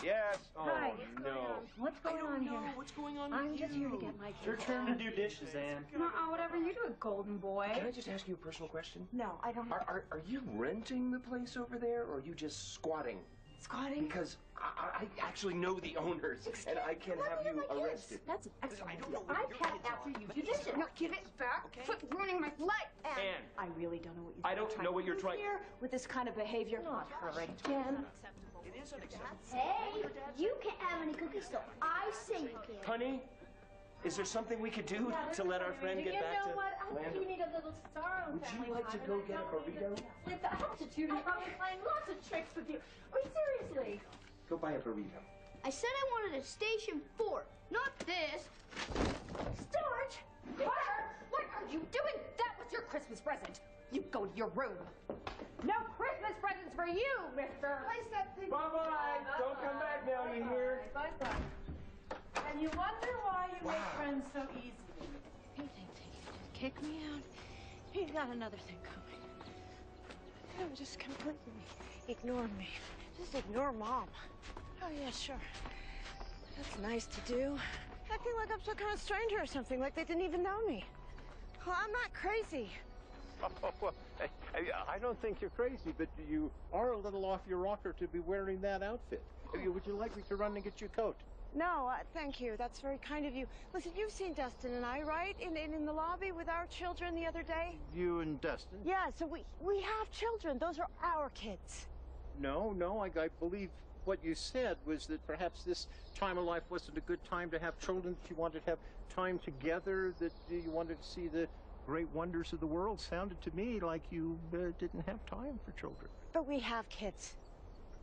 Speaker 10: Yes. Oh,
Speaker 11: Hi.
Speaker 10: no.
Speaker 11: What's going on here?
Speaker 6: What's going on
Speaker 11: I'm
Speaker 6: with
Speaker 11: just
Speaker 6: you?
Speaker 11: here to get my
Speaker 13: It's your
Speaker 11: kids.
Speaker 13: turn to do dishes, Anne.
Speaker 11: Whatever you do, golden boy.
Speaker 10: Can I just ask you a personal question?
Speaker 11: No, I don't.
Speaker 10: Are you renting the place over there, or are you just squatting?
Speaker 11: Squatting?
Speaker 10: Because I actually know the owners, and I can have you arrested.
Speaker 11: That's an excellent
Speaker 10: I don't
Speaker 11: idea.
Speaker 10: know where your
Speaker 11: iPad
Speaker 10: kids
Speaker 11: after
Speaker 10: are.
Speaker 11: you do this.
Speaker 3: No, give it back.
Speaker 11: Okay.
Speaker 3: Quit ruining my life.
Speaker 10: Anne.
Speaker 11: I really don't know what
Speaker 10: I don't know what you're trying.
Speaker 11: here with this kind of behavior. Not her again.
Speaker 10: It is unacceptable.
Speaker 3: Hey, you can't have any cookies till I say you can.
Speaker 10: Honey, is there something we could do to let our friend get back to
Speaker 11: what? I think
Speaker 10: land?
Speaker 11: you need a little sorrow.
Speaker 10: Would you like to go get a burrito?
Speaker 11: With the altitude, I'm probably playing lots of tricks with you. I mean, seriously.
Speaker 10: Go buy a burrito.
Speaker 3: I said I wanted a station 4, not this.
Speaker 11: Stuart! What are you doing? That was your Christmas present. You go to your room. No Christmas presents for you, mister.
Speaker 3: Place that thing.
Speaker 10: Bye-bye. Don't come back now, you hear?
Speaker 4: Bye-bye. And you wonder why you make friends so easily.
Speaker 14: You think that you just kick me out? You got another thing coming. No, just completely ignore me. Just ignore Mom. Oh, yeah, sure. That's nice to do. Acting like I'm some kind of stranger or something, like they didn't even know me. Well, I'm not crazy.
Speaker 2: Oh, well, I don't think you're crazy, but you are a little off your rocker to be wearing that outfit. Would you like me to run and get you a coat?
Speaker 14: No, thank you. That's very kind of you. Listen, you've seen Dustin and I, right? In the lobby with our children the other day?
Speaker 2: You and Dustin?
Speaker 14: Yeah, so we have children. Those are our kids.
Speaker 2: No, I believe what you said was that perhaps this time of life wasn't a good time to have children, that you wanted to have time together, that you wanted to see the great wonders of the world. Sounded to me like you didn't have time for children.
Speaker 14: But we have kids.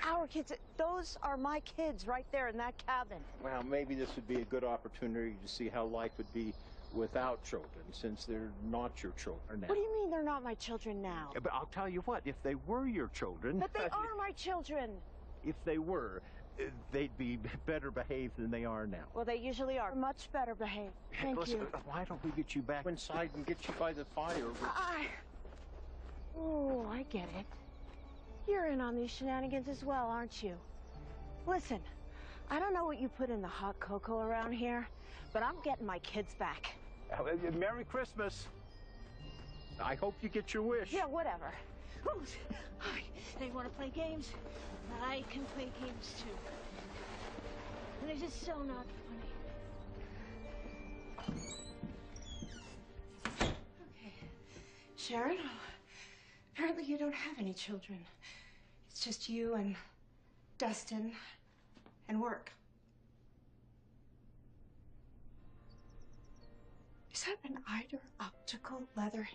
Speaker 14: Our kids. Those are my kids right there in that cabin.
Speaker 2: Well, maybe this would be a good opportunity to see how life would be without children, since they're not your children now.
Speaker 14: What do you mean they're not my children now?
Speaker 2: Yeah, but I'll tell you what, if they were your children...
Speaker 14: But they are my children.
Speaker 2: If they were, they'd be better behaved than they are now.
Speaker 14: Well, they usually are much better behaved. Thank
Speaker 2: Listen,
Speaker 14: you.
Speaker 2: why don't we get you back inside and get you by the fire?
Speaker 14: Oh, I get it. You're in on these shenanigans as well, aren't you? Listen, I don't know what you put in the hot cocoa around here, but I'm getting my kids back.
Speaker 2: Merry Christmas. I hope you get your wish.
Speaker 14: Yeah, whatever. They want to play games? I can play games too. And they're just so not funny.
Speaker 4: Okay. Sharon, apparently you don't have any children. It's just you and Dustin and work. Is that an Eider optical leather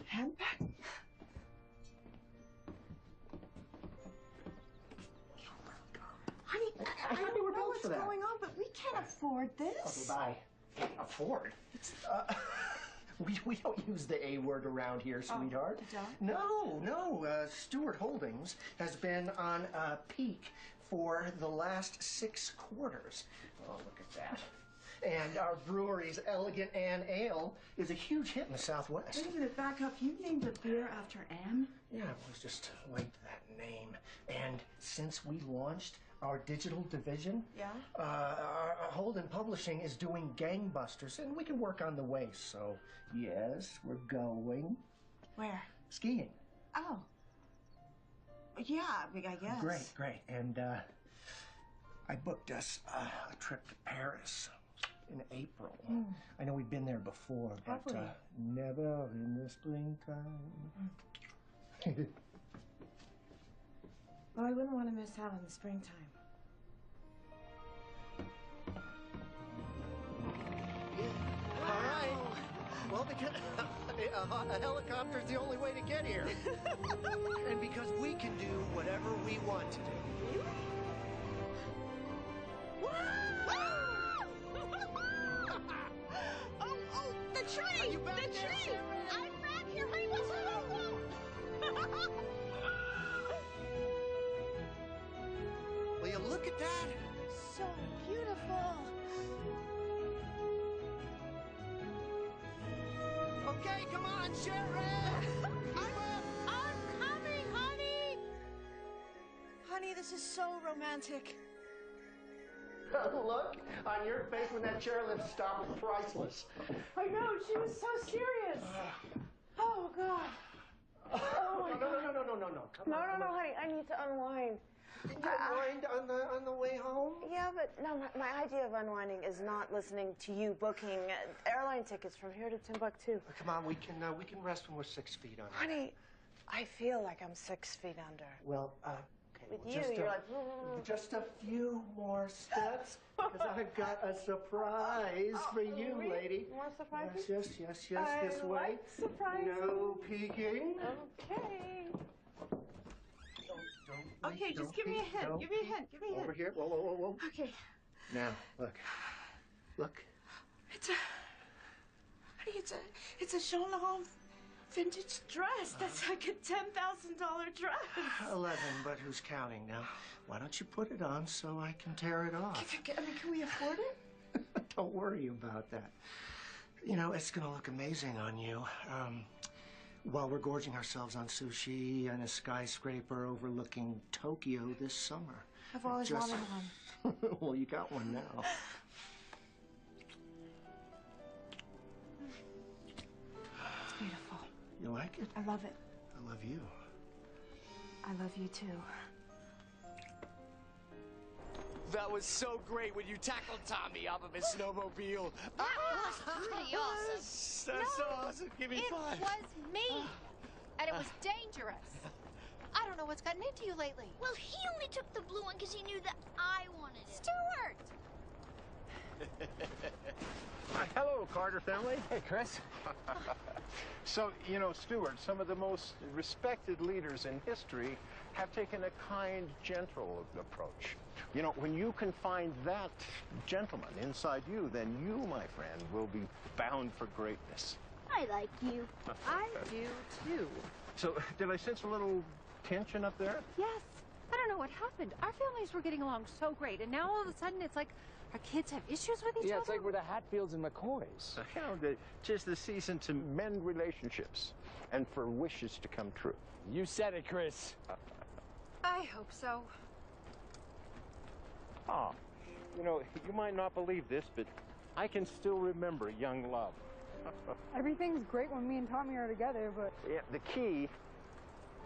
Speaker 4: handbag? Honey, I don't know what's going on, but we can't afford this.
Speaker 6: Okay, bye. Afford? We don't use the A word around here, sweetheart.
Speaker 4: You don't?
Speaker 6: No. Stewart Holdings has been on a peak for the last 6 quarters. Oh, look at that. And our brewery's Elegant Ann Ale is a huge hit in the Southwest.
Speaker 4: Wait a minute, back up. You named a beer after Anne?
Speaker 6: Yeah, it was just linked to that name. And since we launched our digital division, our Holden Publishing is doing gangbusters, and we can work on the waste. So, yes, we're going.
Speaker 4: Where?
Speaker 6: Skiing.
Speaker 4: Oh. Yeah, I guess.
Speaker 6: Great. And I booked us a trip to Paris in April. I know we've been there before, but never in the springtime.
Speaker 4: Well, I wouldn't want to miss out on the springtime.
Speaker 6: All right. Well, because a helicopter's the only way to get here. And because we can do whatever we want to do.
Speaker 8: tree!
Speaker 6: Are you back
Speaker 8: The
Speaker 6: there,
Speaker 8: tree!
Speaker 6: Sharon?
Speaker 8: I'm back here! Honey, what's wrong?
Speaker 6: Will you look at that?
Speaker 14: So beautiful.
Speaker 6: Okay, come on, Sharon!
Speaker 8: I'm coming, honey!
Speaker 14: Honey, this is so romantic.
Speaker 6: The look on your face when that chairlift stopped was priceless.
Speaker 14: I know, she was so serious. Oh, God. Oh, my God.
Speaker 6: No. Come on.
Speaker 14: No, honey, I need to unwind.
Speaker 6: Did you unwind on the way home?
Speaker 14: Yeah, but no, my idea of unwinding is not listening to you booking airline tickets from here to Timbuktu.
Speaker 6: Come on, we can rest when we're 6 feet under.
Speaker 14: Honey, I feel like I'm 6 feet under.
Speaker 6: Well, okay.
Speaker 14: With
Speaker 6: well,
Speaker 14: you, you're like...
Speaker 6: Just a few more steps, because I've got a surprise for you,
Speaker 14: really?
Speaker 6: lady.
Speaker 14: More surprises?
Speaker 6: Yes,
Speaker 14: I
Speaker 6: this way.
Speaker 14: like surprises.
Speaker 6: No peeking.
Speaker 14: Okay.
Speaker 6: Don't
Speaker 14: Okay, just give me a hint. Give me a hint. Give me a hint.
Speaker 6: Over here. Whoa.
Speaker 14: Okay.
Speaker 6: Now, look.
Speaker 14: It's a Jean Laurent vintage dress. That's like a $10,000 dress.
Speaker 6: 11, but who's counting now? Why don't you put it on so I can tear it off?
Speaker 14: Can we afford it?
Speaker 6: Don't worry about that. You know, it's gonna look amazing on you. While we're gorging ourselves on sushi and a skyscraper overlooking Tokyo this summer.
Speaker 14: I've always wanted one.
Speaker 6: Well, you got one now.
Speaker 14: It's beautiful.
Speaker 6: You like it?
Speaker 14: I love it.
Speaker 6: I love you.
Speaker 14: I love you too.
Speaker 12: That was so great when you tackled Tommy off of his snowmobile.
Speaker 8: That was pretty awesome.
Speaker 12: That's so awesome. Give me
Speaker 5: It
Speaker 12: five.
Speaker 5: was me. And it was dangerous. I don't know what's gotten into you lately.
Speaker 8: Well, he only took the blue one because he knew that I wanted it.
Speaker 5: Stuart!
Speaker 15: Hello, Carter family.
Speaker 13: Hey, Chris.
Speaker 15: So, you know, Stuart, some of the most respected leaders in history have taken a kind, gentle approach. You know, when you can find that gentleman inside you, then you, my friend, will be bound for greatness.
Speaker 3: I like you.
Speaker 5: I do too.
Speaker 15: So, did I sense a little tension up there?
Speaker 5: Yes. I don't know what happened. Our families were getting along so great, and now all of a sudden it's like our kids have issues with each other.
Speaker 13: Yeah, it's like we're the Hatfields and McCoys.
Speaker 15: You know, 'tis the season to mend relationships and for wishes to come true.
Speaker 13: You said it, Chris.
Speaker 5: I hope so.
Speaker 15: Ah, you know, you might not believe this, but I can still remember young love.
Speaker 5: Everything's great when me and Tommy are together, but...
Speaker 15: Yeah, the key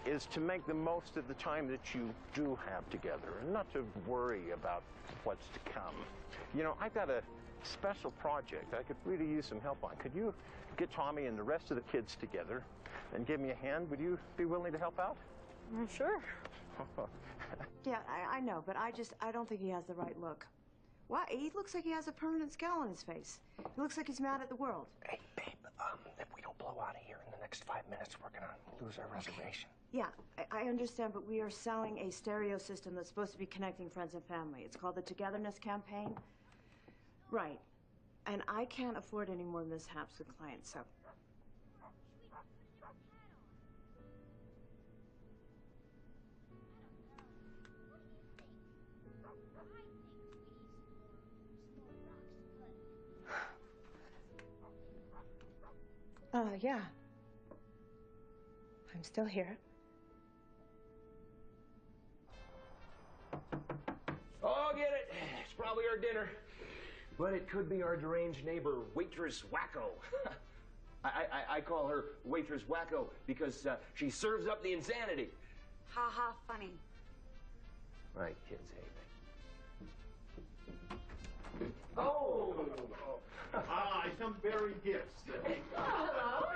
Speaker 15: is to make the most of the time that you do have together and not to worry about what's to come. You know, I've got a special project I could really use some help on. Could you get Tommy and the rest of the kids together and give me a hand? Would you be willing to help out?
Speaker 14: Sure. Yeah, I know, but I don't think he has the right look. Why? He looks like he has a permanent scowl on his face. He looks like he's mad at the world.
Speaker 6: Hey, babe, if we don't blow out of here in the next 5 minutes, we're gonna lose our reservation.
Speaker 14: Yeah, I understand, but we are selling a stereo system that's supposed to be connecting friends and family. It's called the Togetherness Campaign. Right. And I can't afford any more mishaps with clients, so... Yeah. I'm still here.
Speaker 10: Oh, get it. It's probably our dinner. But it could be our deranged neighbor, Waitress Wacko. I call her Waitress Wacko because she serves up the insanity.
Speaker 7: Ha ha, funny.
Speaker 10: Right, kids hate me. Oh!
Speaker 15: Some berry gifts.
Speaker 14: Hello.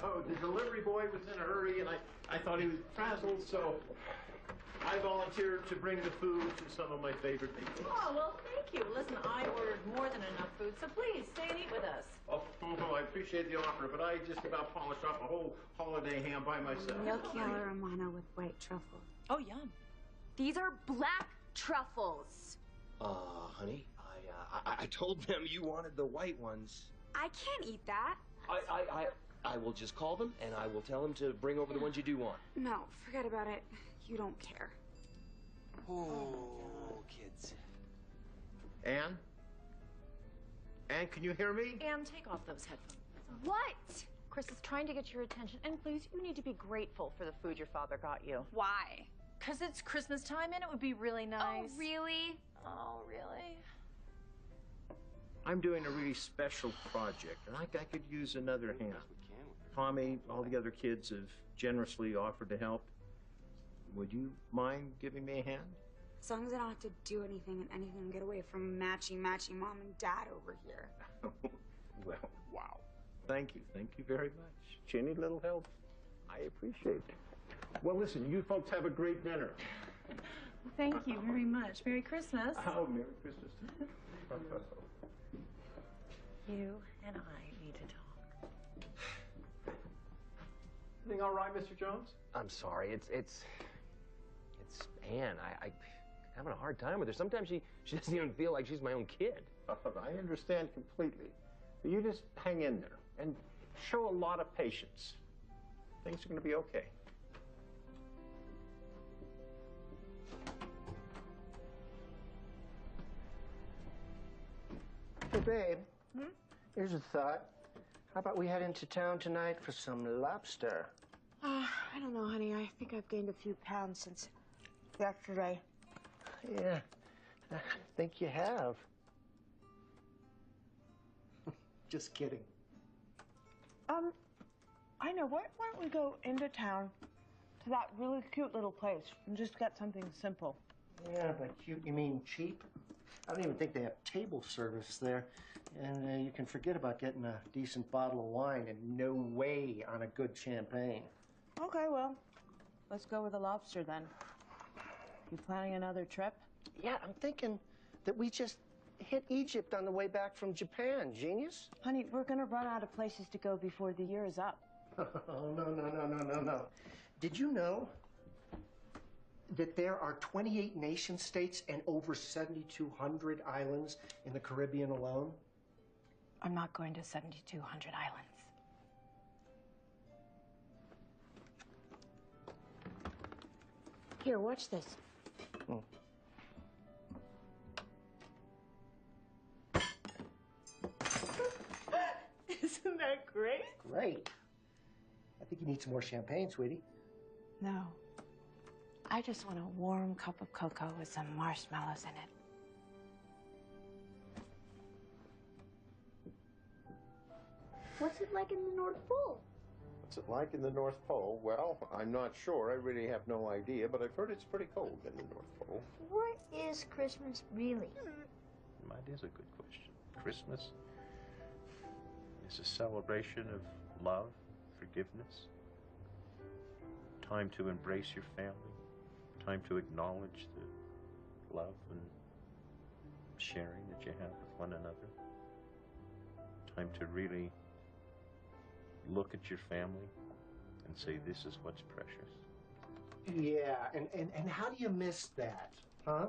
Speaker 15: Oh, the delivery boy was in a hurry, and I thought he was frazzled, so I volunteered to bring the food to some of my favorite people.
Speaker 11: Oh, well, thank you. Listen, I ordered more than enough food, so please stay and eat with us.
Speaker 15: Oh, I appreciate the offer, but I just about polished off a whole holiday ham by myself.
Speaker 7: Gnocchi alla romana with white truffle.
Speaker 11: Oh, yum.
Speaker 7: These are black truffles.
Speaker 10: Honey, I told them you wanted the white ones.
Speaker 7: I can't eat that.
Speaker 10: I will just call them, and I will tell them to bring over the ones you do want.
Speaker 7: No, forget about it. You don't care.
Speaker 10: Oh, kids.
Speaker 6: Anne? Anne, can you hear me?
Speaker 11: Anne, take off those headphones.
Speaker 7: What?
Speaker 11: Chris is trying to get your attention, and please, you need to be grateful for the food your father got you.
Speaker 7: Why?
Speaker 11: Because it's Christmas time, and it would be really nice.
Speaker 7: Oh, really?
Speaker 11: Oh, really?
Speaker 15: I'm doing a really special project, and I could use another hand. Tommy, all the other kids have generously offered to help. Would you mind giving me a hand?
Speaker 7: As long as I don't have to do anything and anything will get away from matchy mom and dad over here.
Speaker 15: Well, wow. Thank you very much. Any little help, I appreciate it. Well, listen, you folks have a great dinner.
Speaker 11: Thank you very much. Merry Christmas.
Speaker 15: Oh, Merry Christmas to you.
Speaker 11: You and I need to talk.
Speaker 1: Everything all right, Mr. Jones?
Speaker 10: I'm sorry. It's Anne. I'm having a hard time with her. Sometimes she doesn't even feel like she's my own kid.
Speaker 15: I understand completely. You just hang in there and show a lot of patience. Things are going to be okay.
Speaker 6: Hey, babe. Here's a thought. How about we head into town tonight for some lobster?
Speaker 14: I don't know, honey. I think I've gained a few pounds since yesterday.
Speaker 6: Yeah, I think you have. Just kidding.
Speaker 14: I know. Why don't we go into town to that really cute little place and just get something simple?
Speaker 6: Yeah, but cute, you mean cheap? I don't even think they have table service there. And you can forget about getting a decent bottle of wine and no way on a good champagne.
Speaker 14: Okay, well, let's go with the lobster then. You planning another trip?
Speaker 6: Yeah, I'm thinking that we just hit Egypt on the way back from Japan. Genius?
Speaker 14: Honey, we're gonna run out of places to go before the year is up.
Speaker 6: Oh, no. Did you know that there are 28 nation states and over 7,200 islands in the Caribbean alone?
Speaker 14: I'm not going to 7,200 islands. Here, watch this. Isn't that great?
Speaker 6: Great. I think you need some more champagne, sweetie.
Speaker 14: No. I just want a warm cup of cocoa with some marshmallows in it.
Speaker 3: What's it like in the North Pole?
Speaker 15: What's it like in the North Pole? Well, I'm not sure. I really have no idea, but I've heard it's pretty cold in the North Pole.
Speaker 3: What is Christmas really?
Speaker 15: That is a good question. Christmas is a celebration of love, forgiveness, time to embrace your family, time to acknowledge the love and sharing that you have with one another, time to really look at your family and say, this is what's precious.
Speaker 6: Yeah, and how do you miss that, huh?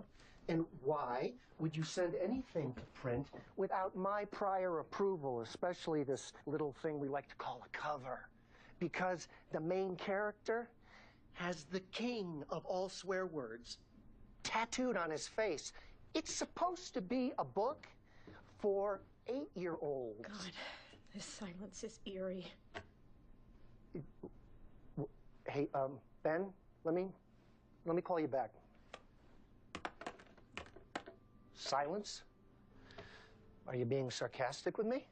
Speaker 6: And why would you send anything to print without my prior approval, especially this little thing we like to call a cover? Because the main character has the king of all swear words tattooed on his face. It's supposed to be a book for 8-year-olds.
Speaker 14: God, this silence is eerie.
Speaker 6: Hey, Ben, let me call you back. Silence? Are you being sarcastic with me?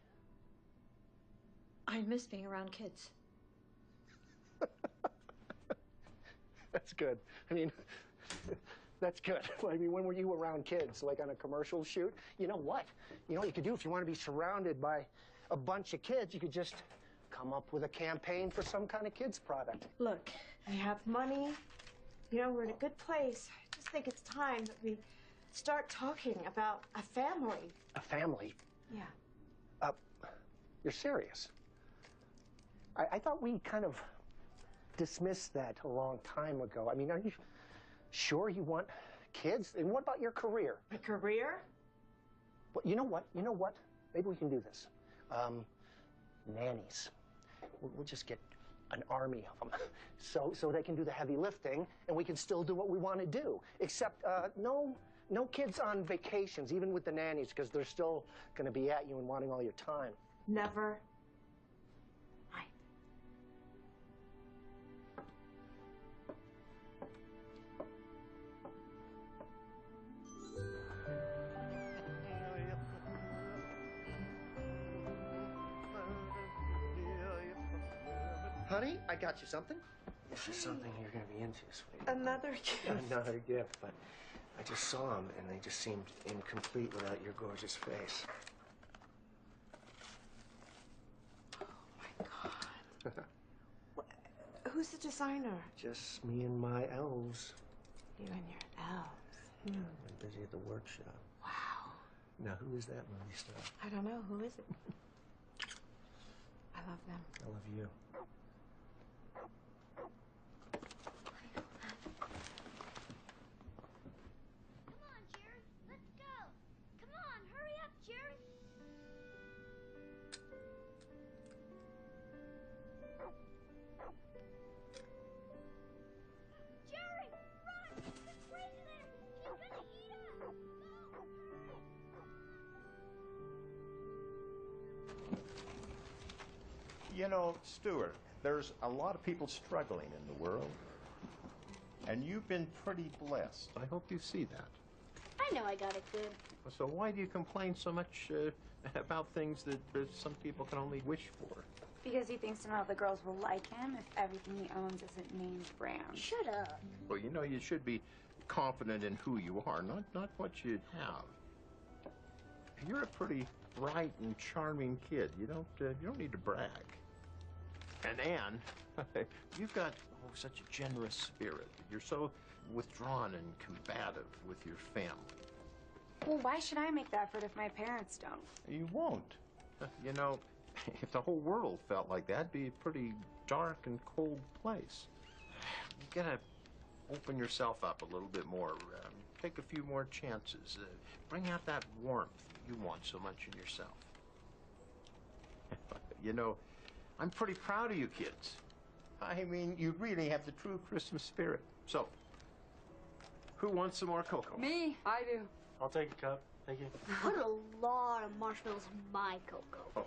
Speaker 14: I miss being around kids.
Speaker 6: That's good. I mean, that's good. I mean, when were you around kids? Like on a commercial shoot? You know what? You know what you could do if you want to be surrounded by a bunch of kids? You could just come up with a campaign for some kind of kids product.
Speaker 14: Look, we have money. You know, we're in a good place. I just think it's time that we start talking about a family.
Speaker 6: A family?
Speaker 14: Yeah.
Speaker 6: You're serious? I thought we kind of dismissed that a long time ago. I mean, are you sure you want kids? And what about your career?
Speaker 14: My career?
Speaker 6: Well, you know what? Maybe we can do this. nannies. We'll just get an army of them, so they can do the heavy lifting, and we can still do what we want to do. Except no kids on vacations, even with the nannies, because they're still going to be at you and wanting all your time.
Speaker 4: Never.
Speaker 6: Honey, I got you something.
Speaker 16: This is something you're going to be into, sweetie.
Speaker 4: Another gift.
Speaker 16: Another gift, but I just saw them, and they just seemed incomplete without your gorgeous face.
Speaker 4: Oh, my God. Who's the designer?
Speaker 16: Just me and my elves.
Speaker 4: You and your elves.
Speaker 16: Yeah, I'm busy at the workshop.
Speaker 4: Wow.
Speaker 16: Now, who is that movie star?
Speaker 4: I don't know. Who is it? I love them.
Speaker 16: I love you.
Speaker 15: You know, Stuart, there's a lot of people struggling in the world. And you've been pretty blessed. I hope you see that.
Speaker 8: I know I got it good.
Speaker 15: So why do you complain so much about things that some people can only wish for?
Speaker 7: Because he thinks none of the girls will like him if everything he owns isn't named brand.
Speaker 8: Shut up.
Speaker 15: Well, you know, you should be confident in who you are, not what you have. You're a pretty bright and charming kid. You don't need to brag. And Anne, you've got such a generous spirit. You're so withdrawn and combative with your family.
Speaker 7: Well, why should I make the effort if my parents don't?
Speaker 15: You won't. You know, if the whole world felt like that, it'd be a pretty dark and cold place. You gotta open yourself up a little bit more. Take a few more chances. Bring out that warmth you want so much in yourself. You know, I'm pretty proud of you kids. I mean, you really have the true Christmas spirit. So, who wants some more cocoa?
Speaker 11: Me. I do.
Speaker 13: I'll take a cup. Thank you.
Speaker 8: Put a lot of marshmallows in my cocoa.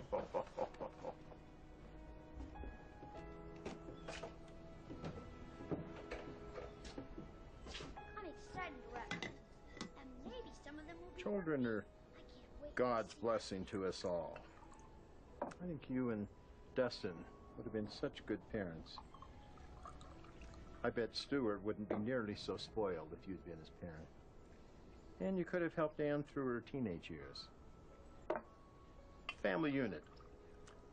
Speaker 8: I'm excited to wrap them. And maybe some of them will be...
Speaker 15: Children are God's blessing to us all. I think you and Dustin would have been such good parents. I bet Stuart wouldn't be nearly so spoiled if you'd been his parent. And you could have helped Anne through her teenage years. Family unit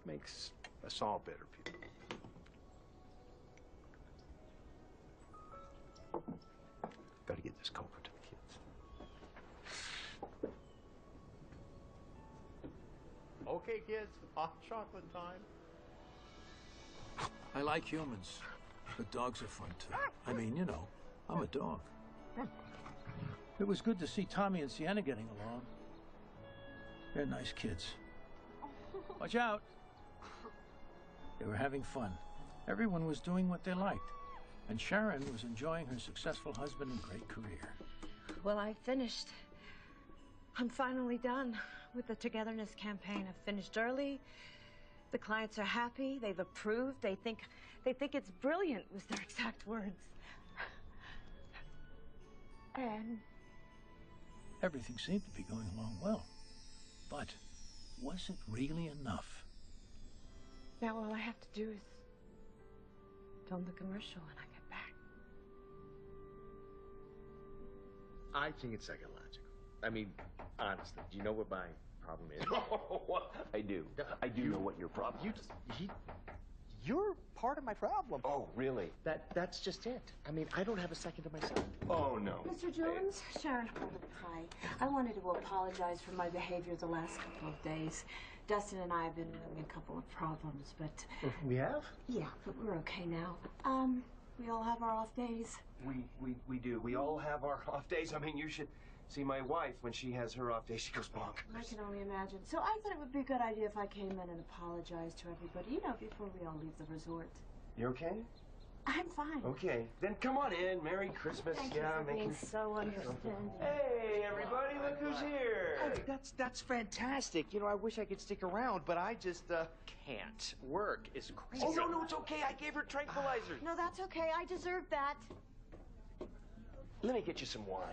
Speaker 15: makes us all better people. Gotta get this cocoa to the kids. Okay, kids, hot chocolate time.
Speaker 1: I like humans, but dogs are fun too. I mean, you know, I'm a dog. It was good to see Tommy and Sienna getting along. They're nice kids. Watch out! They were having fun. Everyone was doing what they liked. And Sharon was enjoying her successful husband and great career.
Speaker 4: Well, I finished. I'm finally done with the Togetherness campaign. I've finished early. The clients are happy. They've approved. They think it's brilliant, was their exact words. And
Speaker 1: everything seemed to be going along well. But was it really enough?
Speaker 4: now all I have to do is film the commercial when I get back.
Speaker 12: I think it's psychological. I mean, honestly, do you know what my problem is?
Speaker 15: I do. I do know what your problem is.
Speaker 12: You're part of my problem.
Speaker 15: Oh, really?
Speaker 12: That's just it. I mean, I don't have a second to myself.
Speaker 15: Oh, no.
Speaker 4: Mr. Jones? Sharon. Hi. I wanted to apologize for my behavior the last couple of days. Dustin and I have been having a couple of problems, but...
Speaker 12: We have?
Speaker 4: Yeah, but we're okay now. We all have our off days.
Speaker 10: We do. We all have our off days. I mean, you should See, my wife, when she has her off day, she goes bonkers.
Speaker 4: I can only imagine. So I thought it would be a good idea if I came in and apologized to everybody, you know, before we all leave the resort.
Speaker 10: You okay?
Speaker 4: I'm fine.
Speaker 10: Okay, then come on in. Merry Christmas.
Speaker 4: Thank you for being so understanding.
Speaker 10: Hey, everybody, look who's here.
Speaker 12: Oh, that's fantastic. You know, I wish I could stick around, but I just can't. Work is crazy.
Speaker 10: Oh, no, it's okay. I gave her tranquilizers.
Speaker 4: No, that's okay. I deserve that.
Speaker 10: Let me get you some wine.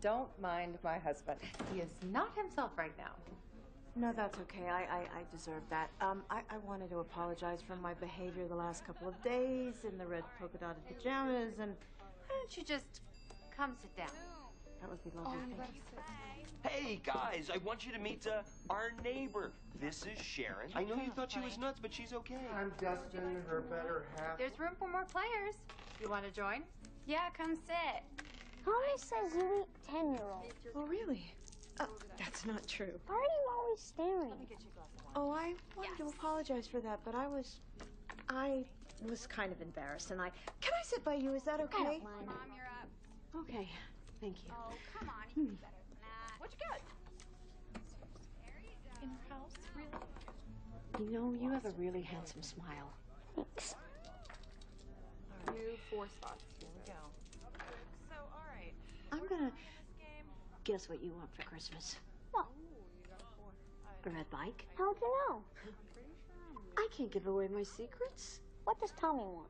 Speaker 11: Don't mind my husband. He is not himself right now.
Speaker 4: No, that's okay. I deserve that. I wanted to apologize for my behavior the last couple of days in the red polka dotted pajamas, and
Speaker 11: Why don't you just come sit down?
Speaker 4: that would be lovely. Thank you.
Speaker 10: Hey, guys, I want you to meet our neighbor. This is Sharon. I know you thought she was nuts, but she's okay.
Speaker 6: I'm Dustin, her better half.
Speaker 11: There's room for more players. You want to join?
Speaker 7: Yeah, come sit.
Speaker 3: Mommy says you eat 10-year-olds.
Speaker 4: Oh, really? That's not true.
Speaker 3: Why are you always staring?
Speaker 4: Oh, I wanted to apologize for that, but I was kind of embarrassed, and Can I sit by you? Is that okay?
Speaker 3: I don't mind.
Speaker 7: Mom, you're up.
Speaker 4: Okay, thank you.
Speaker 7: Oh, come on. You can do better than that.
Speaker 11: What you got? In her house? Really?
Speaker 4: You know, you have a really handsome smile.
Speaker 3: Thanks.
Speaker 11: New 4 spots. Here we go. Okay. So, all right.
Speaker 4: I'm gonna guess what you want for Christmas.
Speaker 3: What?
Speaker 4: A red bike?
Speaker 3: How'd you know?
Speaker 4: I can't give away my secrets.
Speaker 3: What does Tommy want?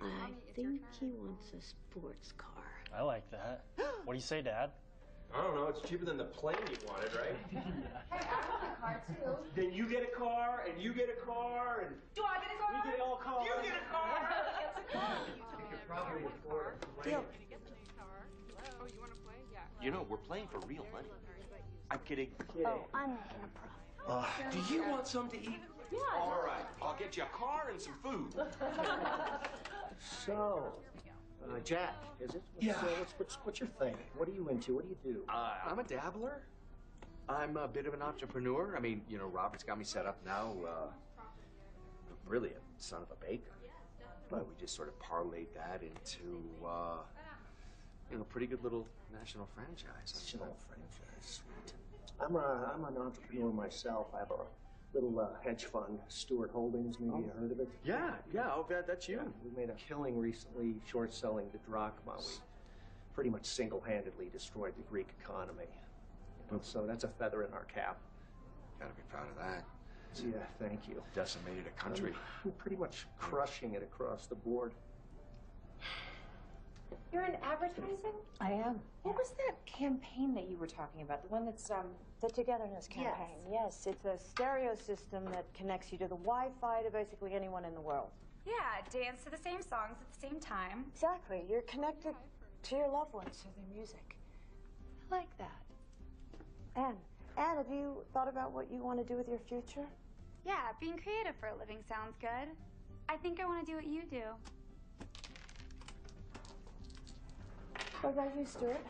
Speaker 4: I think he wants a sports car.
Speaker 13: I like that. What do you say, Dad?
Speaker 10: I don't know. It's cheaper than the plane you wanted, right?
Speaker 11: Hey, I want a car too.
Speaker 10: Then you get a car, and you get a car, and
Speaker 11: Do I get a car?
Speaker 10: we get all cars.
Speaker 11: You get a car.
Speaker 6: You could probably afford a plane.
Speaker 4: Deal.
Speaker 11: Oh, you want to play? Yeah.
Speaker 10: You know, we're playing for real money. I'm kidding.
Speaker 3: Oh, I'm making a profit.
Speaker 10: Do you want something to eat?
Speaker 11: Yeah.
Speaker 10: All right. I'll get you a car and some food.
Speaker 6: So, Jack, is it?
Speaker 10: Yeah.
Speaker 6: What's your thing? What are you into? What do you do?
Speaker 12: I'm a dabbler. I'm a bit of an entrepreneur. I mean, you know, Robert's got me set up now. Really a son of a baker. But we just sort of parlayed that into, you know, a pretty good little national franchise.
Speaker 6: National franchise, sweet. I'm an entrepreneur myself. I have a little hedge fund, Stewart Holdings. Maybe you heard of it?
Speaker 12: Yeah. Oh, that's you.
Speaker 6: Yeah, we made a killing recently short selling the drachma. We pretty much single-handedly destroyed the Greek economy. You know, so that's a feather in our cap.
Speaker 12: Gotta be proud of that.
Speaker 6: Yeah, thank you.
Speaker 12: Decimated a country.
Speaker 6: I'm pretty much crushing it across the board.
Speaker 11: You're in advertising?
Speaker 4: I am.
Speaker 11: What was that campaign that you were talking about? The one that's,
Speaker 4: The Togetherness campaign. Yes, it's a stereo system that connects you to the Wi-Fi to basically anyone in the world.
Speaker 7: Yeah, dance to the same songs at the same time.
Speaker 4: Exactly. You're connected to your loved ones through their music.
Speaker 11: I like that.
Speaker 4: Anne, have you thought about what you want to do with your future?
Speaker 7: Yeah, being creative for a living sounds good. I think I want to do what you do.
Speaker 4: What about you, Stuart?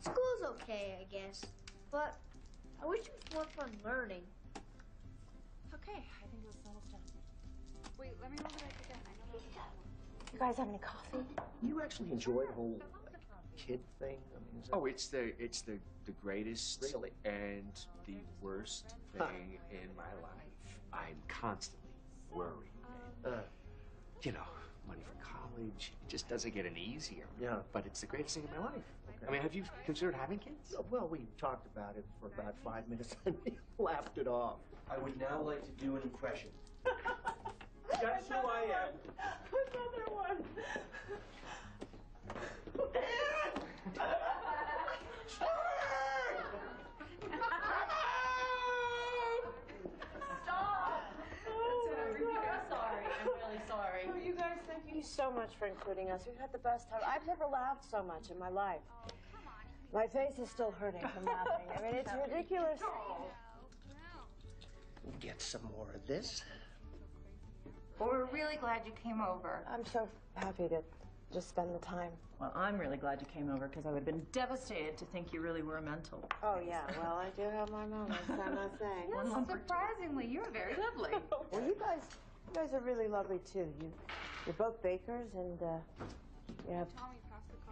Speaker 3: School's okay, I guess. But I wish it was more fun learning.
Speaker 11: Okay, I think it's almost done. Wait, let me roll it up again. I know
Speaker 4: You guys have any coffee?
Speaker 6: You actually enjoy the whole kid thing? I mean, is that...
Speaker 12: Oh, it's the greatest
Speaker 6: Really?
Speaker 12: and the worst thing in my life. I'm constantly worried. You know, money for college, it just doesn't get any easier.
Speaker 6: Yeah.
Speaker 12: But it's the greatest thing in my life.
Speaker 6: Okay.
Speaker 12: I mean, have you considered having kids?
Speaker 6: Well, we talked about it for about 5 minutes and we laughed it off.
Speaker 10: I would now like to do an impression. That's who I am.
Speaker 4: Another one.
Speaker 11: sorry.
Speaker 4: Oh, you guys, thank you so much for including us. We've had the best time. I've never laughed so much in my life. My face is still hurting from laughing. I mean, it's ridiculous.
Speaker 6: Get some more of this.
Speaker 11: Well, we're really glad you came over.
Speaker 4: I'm so happy to just spend the time.
Speaker 17: Well, I'm really glad you came over because I would have been devastated to think you really were mental.
Speaker 4: Oh, yeah. Well, I do have my moments, I must say.
Speaker 11: Yes, surprisingly, you're very lovely.
Speaker 4: Well, you guys You guys are really lovely too. You're both bakers and you have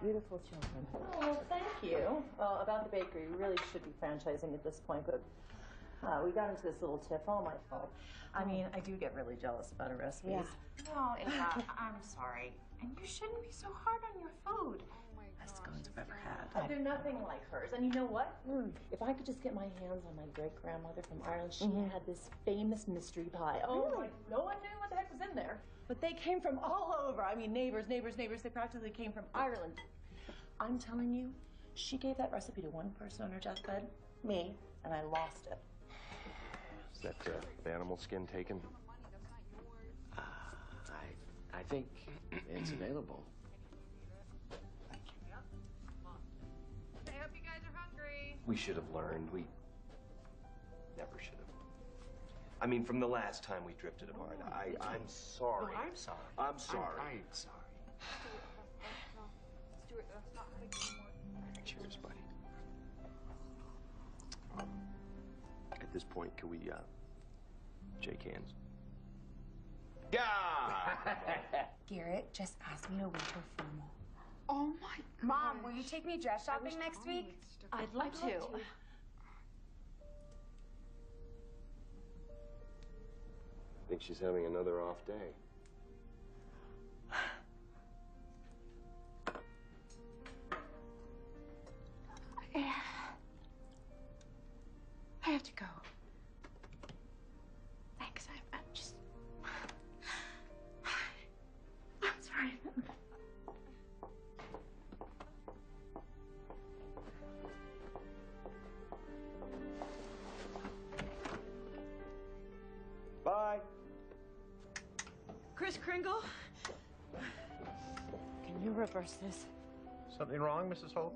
Speaker 4: beautiful children.
Speaker 17: Oh, well, thank you. Well, about the bakery, we really should be franchising at this point, but we got into this little tiff, all my fault. I mean, I do get really jealous about her recipes.
Speaker 4: Yeah.
Speaker 17: No, Ava, I'm sorry. And you shouldn't be so hard on your food.
Speaker 11: Best scones I've ever had.
Speaker 17: They're nothing like hers. And you know what? If I could just get my hands on my great-grandmother from Ireland, she had this famous mystery pie. Oh, my, no one knew what the heck was in there. But they came from all over. I mean, neighbors. They practically came from Ireland. I'm telling you, she gave that recipe to one person on her deathbed, me, and I lost it.
Speaker 10: Is that the animal skin taken?
Speaker 12: I think it's available.
Speaker 11: I hope you guys are hungry.
Speaker 10: We should have learned. We never should have. I mean, from the last time we drifted apart. I'm sorry.
Speaker 12: No, I'm sorry.
Speaker 10: I'm sorry.
Speaker 12: I'm sorry.
Speaker 10: Cheers, buddy. At this point, can we shake hands? Yeah!
Speaker 7: Garrett just asked me to wait her formal. Oh my God. Mom, will you take me dress shopping next week?
Speaker 17: I'd love to.
Speaker 10: I think she's having another off day.
Speaker 7: I have to go. Thanks, I'm just... I'm sorry.
Speaker 10: Bye.
Speaker 17: Kris Kringle,
Speaker 4: Can you reverse this?
Speaker 15: Something wrong, Mrs. Holt?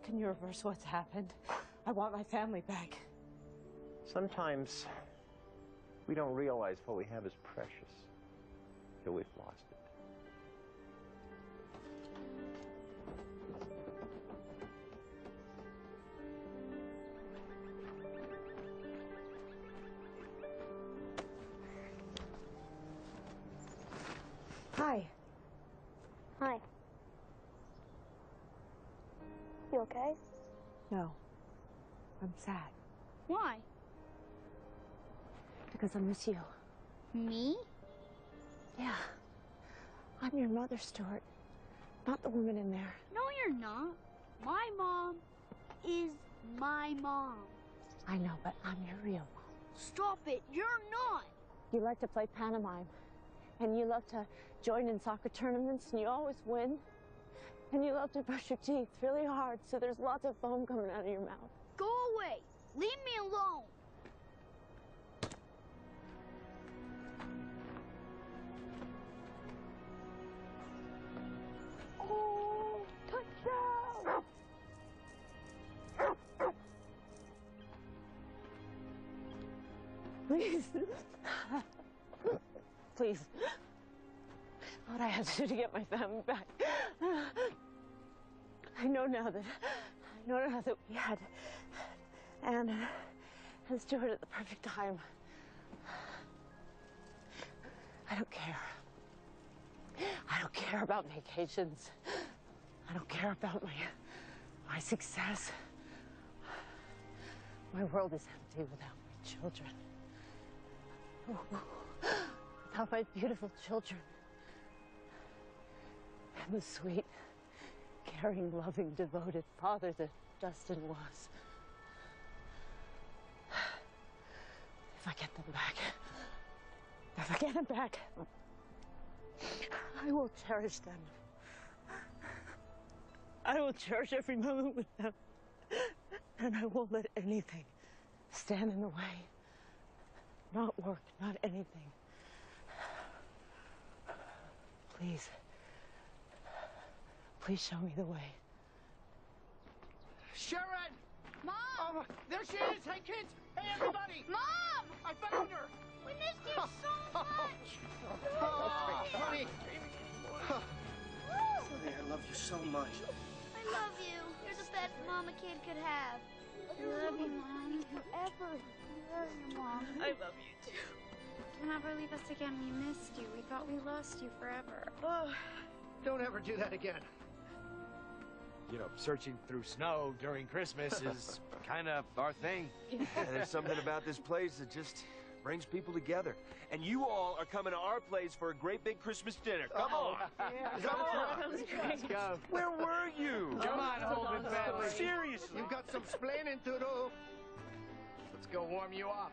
Speaker 4: Can you reverse what's happened? I want my family back.
Speaker 15: Sometimes we don't realize what we have is precious till we've lost it.
Speaker 3: Hi. Hi. You okay?
Speaker 4: No. I'm sad.
Speaker 3: Why?
Speaker 4: Because I miss you.
Speaker 3: Me?
Speaker 4: Yeah. I'm your mother, Stuart. Not the woman in there.
Speaker 3: No, you're not. My mom is my mom.
Speaker 4: I know, but I'm your real mom.
Speaker 3: Stop it. You're not.
Speaker 4: You like to play pantomime. And you love to join in soccer tournaments, and you always win. And you love to brush your teeth really hard, so there's lots of foam coming out of your mouth.
Speaker 3: Go away. Leave me alone. Oh, touchdown!
Speaker 4: Please. Please. What I have to do to get my family back. I know now that we had Anne and Stuart at the perfect time. I don't care. I don't care about vacations. I don't care about my success. My world is empty without my children. Without my beautiful children. And the sweet, caring, loving, devoted father that Dustin was. If I get them back, I will cherish them. I will cherish every moment with them. And I won't let anything stand in the way. Not work, not anything. Please. Please show me the way.
Speaker 6: Sharon!
Speaker 7: Mom!
Speaker 6: There she is! Hey, kids! Hey, everybody!
Speaker 7: Mom!
Speaker 6: I found her!
Speaker 7: We missed you so much!
Speaker 6: Honey! Honey, I love you so much.
Speaker 3: I love you. You're the best mom a kid could have. I love you, Mom. Forever. I love you, Mom.
Speaker 4: I love you too.
Speaker 7: to never leave us again. We missed you. We thought we lost you forever.
Speaker 6: Oh, don't ever do that again.
Speaker 12: You know, searching through snow during Christmas is kind of our thing.
Speaker 10: And there's something about this place that just brings people together. And you all are coming to our place for a great big Christmas dinner. Come on.
Speaker 6: Yeah,
Speaker 10: Come on.
Speaker 6: Let's go.
Speaker 10: Where were you?
Speaker 6: Come on, Holden family.
Speaker 10: Seriously.
Speaker 6: You've got some splaining to do. Let's go warm you up.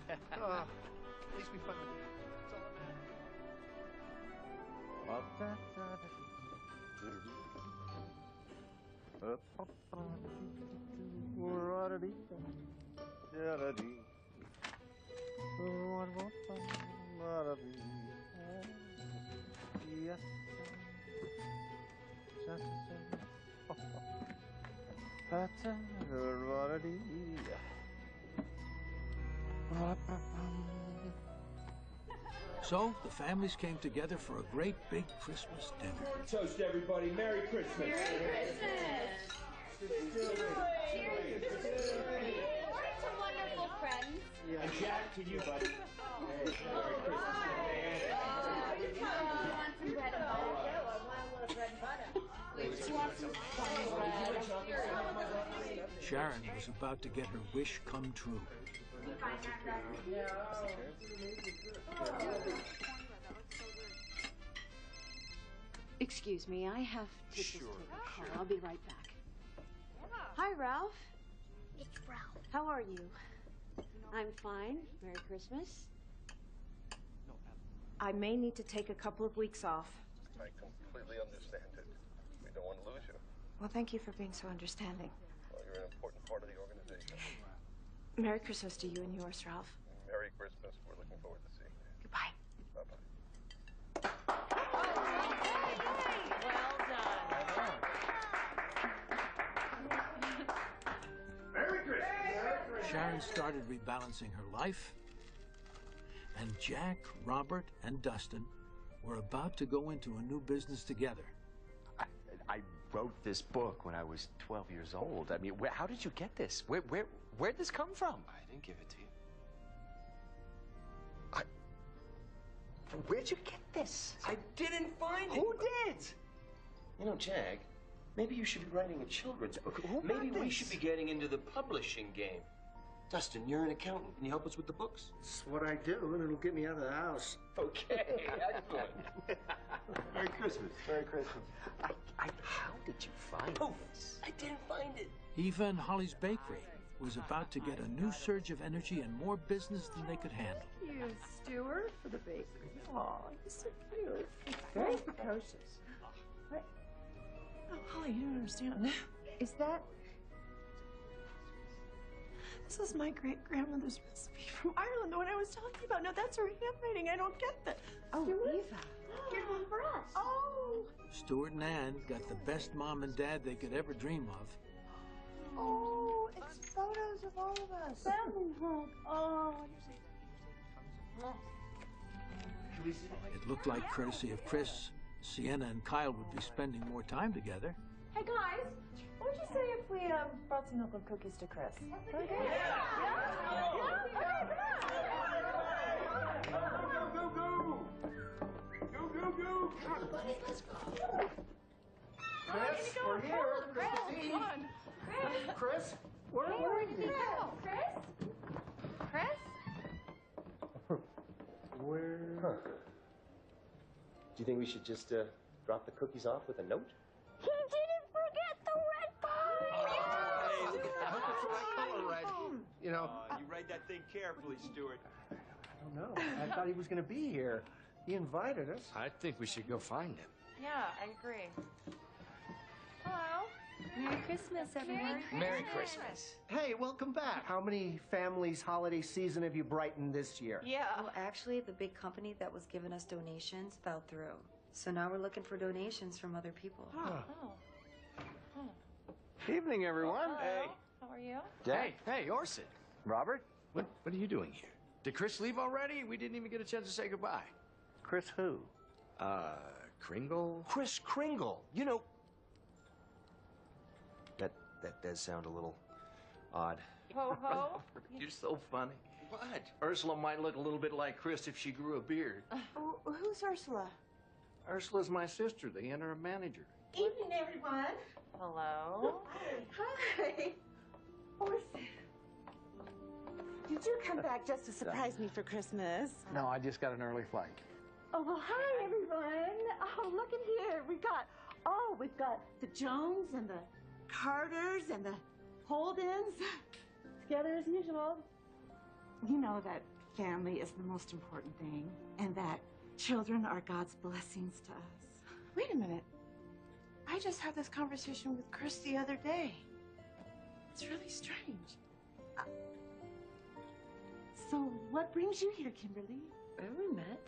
Speaker 6: At least we found you.
Speaker 1: So the families came together for a great big Christmas dinner.
Speaker 10: Toast, everybody. Merry Christmas.
Speaker 8: Merry Christmas. What some wonderful friends.
Speaker 10: And Jack, to you, buddy. Hey, Merry
Speaker 1: Sharon was about to get her wish come true.
Speaker 14: Excuse me, I have to just take a call. I'll be right back. Hi, Ralph.
Speaker 8: It's Ralph.
Speaker 14: How are you? I'm fine. Merry Christmas.
Speaker 4: I may need to take a couple of weeks off.
Speaker 2: I completely understand it. We don't want to lose you.
Speaker 4: Well, thank you for being so understanding.
Speaker 2: Well, you're an important part of the organization.
Speaker 4: Merry Christmas to you and yours, Ralph.
Speaker 2: Merry Christmas. We're looking forward to seeing you.
Speaker 4: Goodbye.
Speaker 2: Bye-bye.
Speaker 10: Merry Christmas.
Speaker 1: Sharon started rebalancing her life, and Jack, Robert, and Dustin were about to go into a new business together.
Speaker 12: I wrote this book when I was 12 years old. I mean, how did you get this? Where'd this come from?
Speaker 13: I didn't give it to you.
Speaker 12: Where'd you get this?
Speaker 16: I didn't find it.
Speaker 12: Who did?
Speaker 16: You know, Jag, maybe you should be writing a children's book. Maybe we should be getting into the publishing game. Dustin, you're an accountant. Can you help us with the books?
Speaker 6: It's what I do, and it'll get me out of the house.
Speaker 16: Okay, excellent.
Speaker 10: Merry Christmas.
Speaker 16: Merry Christmas.
Speaker 12: How did you find this?
Speaker 16: I didn't find it.
Speaker 1: Eva and Holly's bakery was about to get a new surge of energy and more business than they could handle.
Speaker 11: Thank you, Stuart, for the bakery. Aw, you're so cute. Very precocious. Right.
Speaker 4: Oh, Holly, you don't understand.
Speaker 11: Is that...
Speaker 4: This is my great-grandmother's recipe from Ireland, the one I was telling you about. No, that's her handwriting. I don't get that.
Speaker 11: Oh,
Speaker 4: Stuart?
Speaker 11: Eva.
Speaker 8: Here's one for us.
Speaker 4: Oh.
Speaker 1: Stuart and Ann got the best mom and dad they could ever dream of.
Speaker 11: Oh, it's photos of all of us. Family hug. Oh,
Speaker 1: It looked like, courtesy of Chris, Sienna and Kyle would be spending more time together.
Speaker 11: Hey, guys. What would you say if we brought some milk and cookies to Chris? Okay.
Speaker 6: Chris, we're here.
Speaker 11: Come on.
Speaker 6: Chris, where
Speaker 11: Hey,
Speaker 6: are
Speaker 11: where
Speaker 6: you?
Speaker 11: did he go? Chris? Chris?
Speaker 16: Where? Do you think we should just drop the cookies off with a note?
Speaker 8: He didn't forget the red pie.
Speaker 6: I hope it's the right color, Red. You know,
Speaker 10: You write that thing carefully, Stuart.
Speaker 6: I don't know. I thought he was going to be here. He invited us.
Speaker 12: I think we should go find him.
Speaker 11: Yeah, I agree. Hello.
Speaker 9: Merry Christmas, everyone.
Speaker 12: Merry Christmas.
Speaker 6: Hey, welcome back. How many families' holiday season have you brightened this year?
Speaker 11: Yeah.
Speaker 9: Well, actually, the big company that was giving us donations fell through. So now we're looking for donations from other people.
Speaker 11: Oh.
Speaker 10: Evening, everyone.
Speaker 11: Hello. How are you?
Speaker 12: Hey, Orson. Robert, what are you doing here? Did Chris leave already? We didn't even get a chance to say goodbye.
Speaker 15: Chris who?
Speaker 12: Kringle?
Speaker 10: Chris Kringle. You know,
Speaker 16: That does sound a little odd.
Speaker 11: Ho ho.
Speaker 12: You're so funny.
Speaker 16: What?
Speaker 18: Ursula might look a little bit like Chris if she grew a beard.
Speaker 4: Who's Ursula?
Speaker 18: Ursula's my sister, the interim manager.
Speaker 4: Evening, everyone.
Speaker 11: Hello.
Speaker 4: Hi. Orson. Did you come back just to surprise me for Christmas?
Speaker 18: No, I just got an early flight.
Speaker 4: Oh, well, hi, everyone. Oh, look at here. We've got the Jones and the Carters and the Holdens together as usual. You know that family is the most important thing and that children are God's blessings to us.
Speaker 14: Wait a minute. I just had this conversation with Chris the other day. It's really strange.
Speaker 4: So what brings you here, Kimberly?
Speaker 9: We met.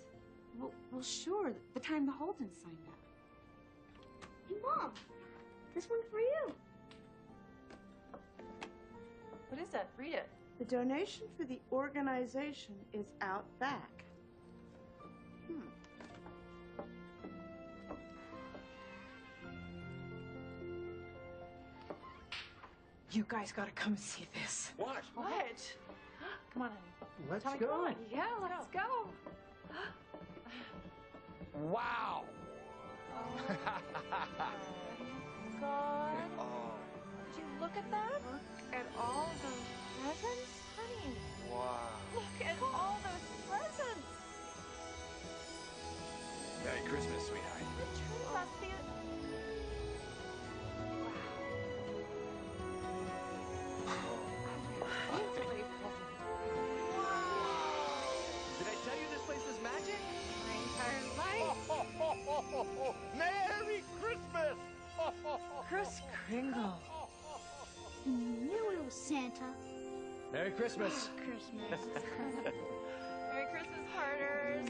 Speaker 4: Well, sure. The time the Holdens signed up.
Speaker 3: Hey, Mom, this one's for you.
Speaker 11: What is that? Read it.
Speaker 14: The donation for the organization is out back. You guys gotta come and see this.
Speaker 16: What?
Speaker 11: What? Come on, honey.
Speaker 18: Let's
Speaker 11: Tommy,
Speaker 18: go.
Speaker 11: Come on. Yeah, let's go.
Speaker 18: Wow.
Speaker 11: God. Did you look at that? Look at all those presents, honey.
Speaker 18: Wow.
Speaker 11: Look at all those presents.
Speaker 12: Merry Christmas, sweetheart.
Speaker 11: The tree must be.
Speaker 12: Did I tell you this place was magic?
Speaker 11: My entire life.
Speaker 15: Merry Christmas!
Speaker 14: Chris Kringle.
Speaker 3: You little Santa.
Speaker 12: Merry Christmas.
Speaker 3: Christmas.
Speaker 11: Merry Christmas, Carters.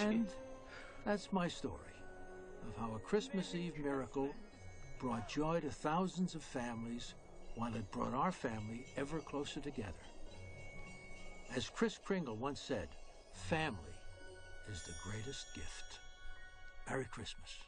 Speaker 1: And that's my story of how a Christmas Eve miracle brought joy to thousands of families while it brought our family ever closer together. As Kris Kringle once said, family is the greatest gift. Merry Christmas.